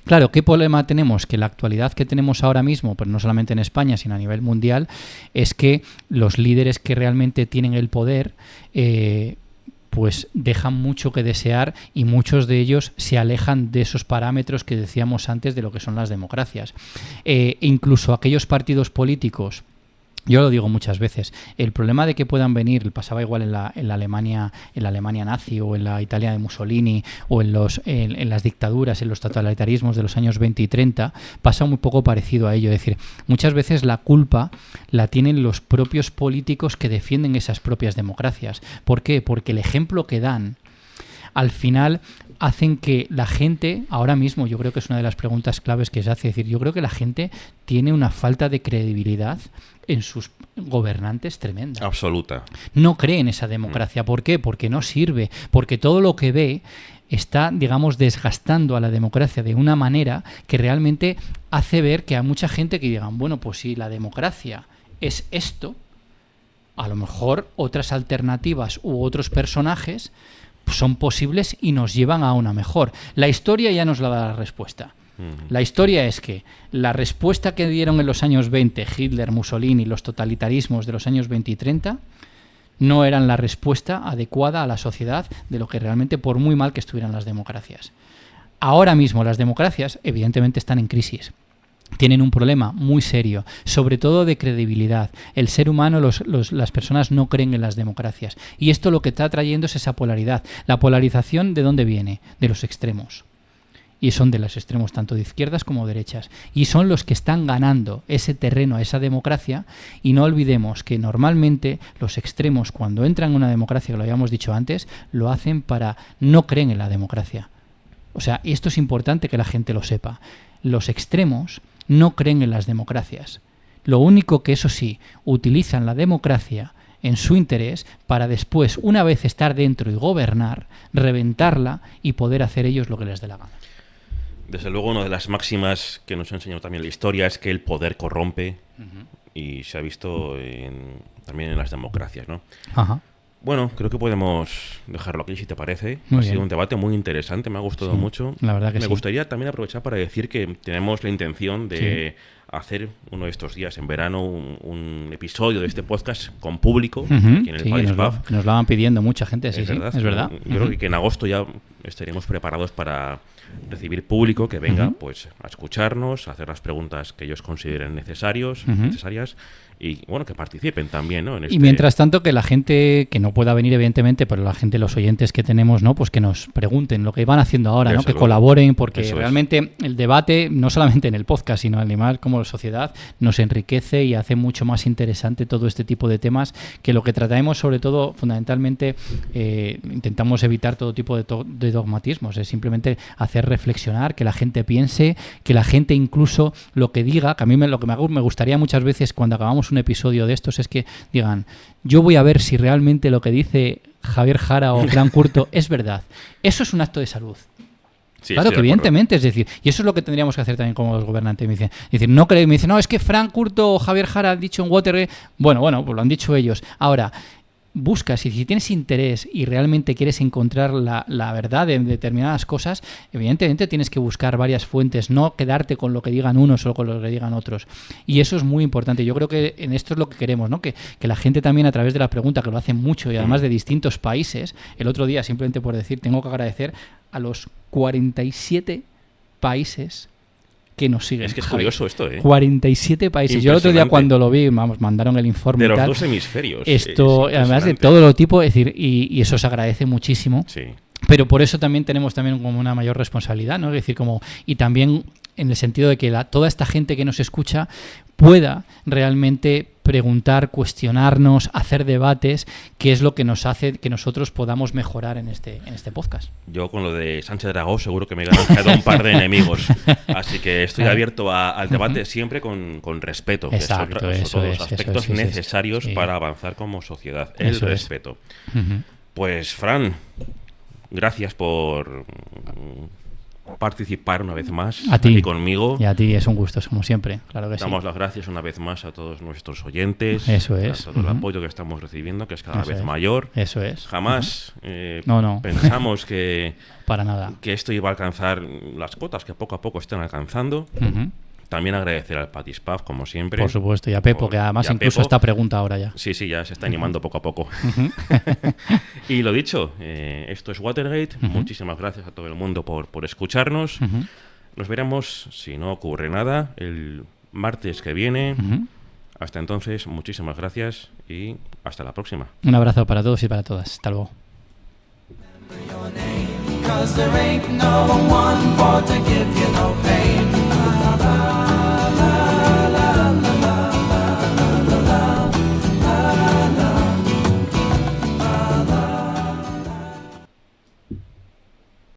Claro, ¿qué problema tenemos? Que la actualidad que tenemos ahora mismo, pero no solamente en España, sino a nivel mundial, es que los líderes que realmente tienen el poder pues dejan mucho que desear y muchos de ellos se alejan de esos parámetros que decíamos antes de lo que son las democracias. Incluso aquellos partidos políticos, yo lo digo muchas veces, el problema de que puedan venir, pasaba igual en la Alemania nazi o en la Italia de Mussolini o en las dictaduras, en los totalitarismos de los años 20 y 30, pasa muy poco parecido a ello. Es decir, muchas veces la culpa la tienen los propios políticos que defienden esas propias democracias. ¿Por qué? Porque el ejemplo que dan al final hacen que la gente, ahora mismo yo creo que es una de las preguntas claves que se hace, es decir, yo creo que la gente tiene una falta de credibilidad en sus gobernantes tremenda. Absoluta. No cree en esa democracia. ¿Por qué? Porque no sirve, porque todo lo que ve está, digamos, desgastando a la democracia de una manera que realmente hace ver que hay mucha gente que digan, bueno, pues si la democracia es esto, a lo mejor otras alternativas u otros personajes son posibles y nos llevan a una mejor. La historia ya nos la da la respuesta. La historia es que la respuesta que dieron en los años 20 Hitler, Mussolini, los totalitarismos de los años 20 y 30 no eran la respuesta adecuada a la sociedad de lo que realmente, por muy mal que estuvieran las democracias. Ahora mismo las democracias evidentemente están en crisis. Tienen un problema muy serio, sobre todo de credibilidad. El ser humano, las personas no creen en las democracias. Y esto lo que está trayendo es esa polaridad. La polarización, ¿de dónde viene? De los extremos. y son de los extremos tanto de izquierdas como derechas. Y son los que están ganando ese terreno a esa democracia, y no olvidemos que normalmente los extremos, cuando entran en una democracia, que lo habíamos dicho antes, lo hacen para no creen en la democracia. O sea, y esto es importante que la gente lo sepa. Los extremos no creen en las democracias. Lo único que, eso sí, utilizan la democracia en su interés para después, una vez estar dentro y gobernar, reventarla y poder hacer ellos lo que les dé la gana. Desde luego, una de las máximas que nos ha enseñado también la historia es que el poder corrompe, y se ha visto también en las democracias, ¿no? Ajá. Bueno, creo que podemos dejarlo aquí, si te parece. Muy Ha sido bien. un debate muy interesante, me ha gustado mucho. La verdad que me sí. gustaría también aprovechar para decir que tenemos la intención de hacer uno de estos días en verano un episodio de este podcast con público aquí en el Sí, País nos lo, Pub. nos lo van pidiendo mucha gente, sí, Es verdad. es verdad. Yo creo que en agosto ya estaremos preparados para recibir público que venga pues a escucharnos, a hacer las preguntas que ellos consideren necesarias y bueno, que participen también, ¿no? En Y mientras tanto, que la gente que no pueda venir, evidentemente, pero la gente, los oyentes que tenemos, ¿no? Pues que nos pregunten lo que van haciendo ahora, ¿no? Desde Que luego. colaboren, porque Eso es. realmente el debate, no solamente en el podcast, sino además como sociedad, nos enriquece y hace mucho más interesante todo este tipo de temas, que lo que tratamos, sobre todo, fundamentalmente, intentamos evitar todo tipo de dogmatismos, es simplemente hacer reflexionar, que la gente piense, que la gente incluso lo que diga, que a mí lo que me gustaría muchas veces cuando acabamos un episodio de estos es que digan, yo voy a ver si realmente lo que dice Javier Jara o Fran Curto es verdad. Eso es un acto de salud. Sí, Claro, estoy que de acuerdo. evidentemente, es decir, y eso es lo que tendríamos que hacer también como los gobernantes. Me dicen, no creo, me dicen, no, es que Fran Curto o Javier Jara han dicho en Watergate. Bueno, pues lo han dicho ellos. Ahora, buscas, y si tienes interés y realmente quieres encontrar la verdad en determinadas cosas, evidentemente tienes que buscar varias fuentes, no quedarte con lo que digan unos o con lo que digan otros. Y eso es muy importante. Yo creo que en esto es lo que queremos, ¿no? Que la gente también, a través de la pregunta, que lo hace mucho y además de distintos países, el otro día, simplemente por decir, tengo que agradecer a los 47 países que nos siguen. Es que es Javi. curioso esto, ¿eh? 47 países. Yo el otro día, Impresionante. cuando lo vi, vamos, mandaron el informe De y los tal. dos hemisferios. Esto, Es además de impresionante. todo lo tipo, es decir, y eso se agradece muchísimo. Sí. Pero por eso también tenemos también como una mayor responsabilidad, ¿no? Es decir, como, y también en el sentido de que toda esta gente que nos escucha pueda realmente preguntar, cuestionarnos, hacer debates, que es lo que nos hace que nosotros podamos mejorar en este podcast. Yo con lo de Sánchez Dragó seguro que me he ganado un par de enemigos. Así que estoy abierto al debate siempre con respeto. Exacto, que eso son es, los eso aspectos es, necesarios sí. para avanzar como sociedad. El Eso es. respeto. Pues, Fran, gracias por participar una vez más A ti. aquí conmigo. Y a ti es un gusto, como siempre, claro que sí. Damos las gracias una vez más a todos nuestros oyentes. Eso es. A todo el apoyo que estamos recibiendo, que es cada Eso vez es. mayor. Eso es. Jamás No. pensamos que Para nada. esto iba a alcanzar las cotas que poco a poco están alcanzando. Ujú. También agradecer al Patis Pub, como siempre. Por supuesto, y a Pepo, que además y a incluso Pepo. esta pregunta ahora ya. Sí, ya se está animando poco a poco. Y lo dicho, esto es Watergate. Muchísimas gracias a todo el mundo por escucharnos. Nos veremos, si no ocurre nada, el martes que viene. Hasta entonces, muchísimas gracias y hasta la próxima. Un abrazo para todos y para todas. Hasta luego. 'Cause there ain't no one for to give you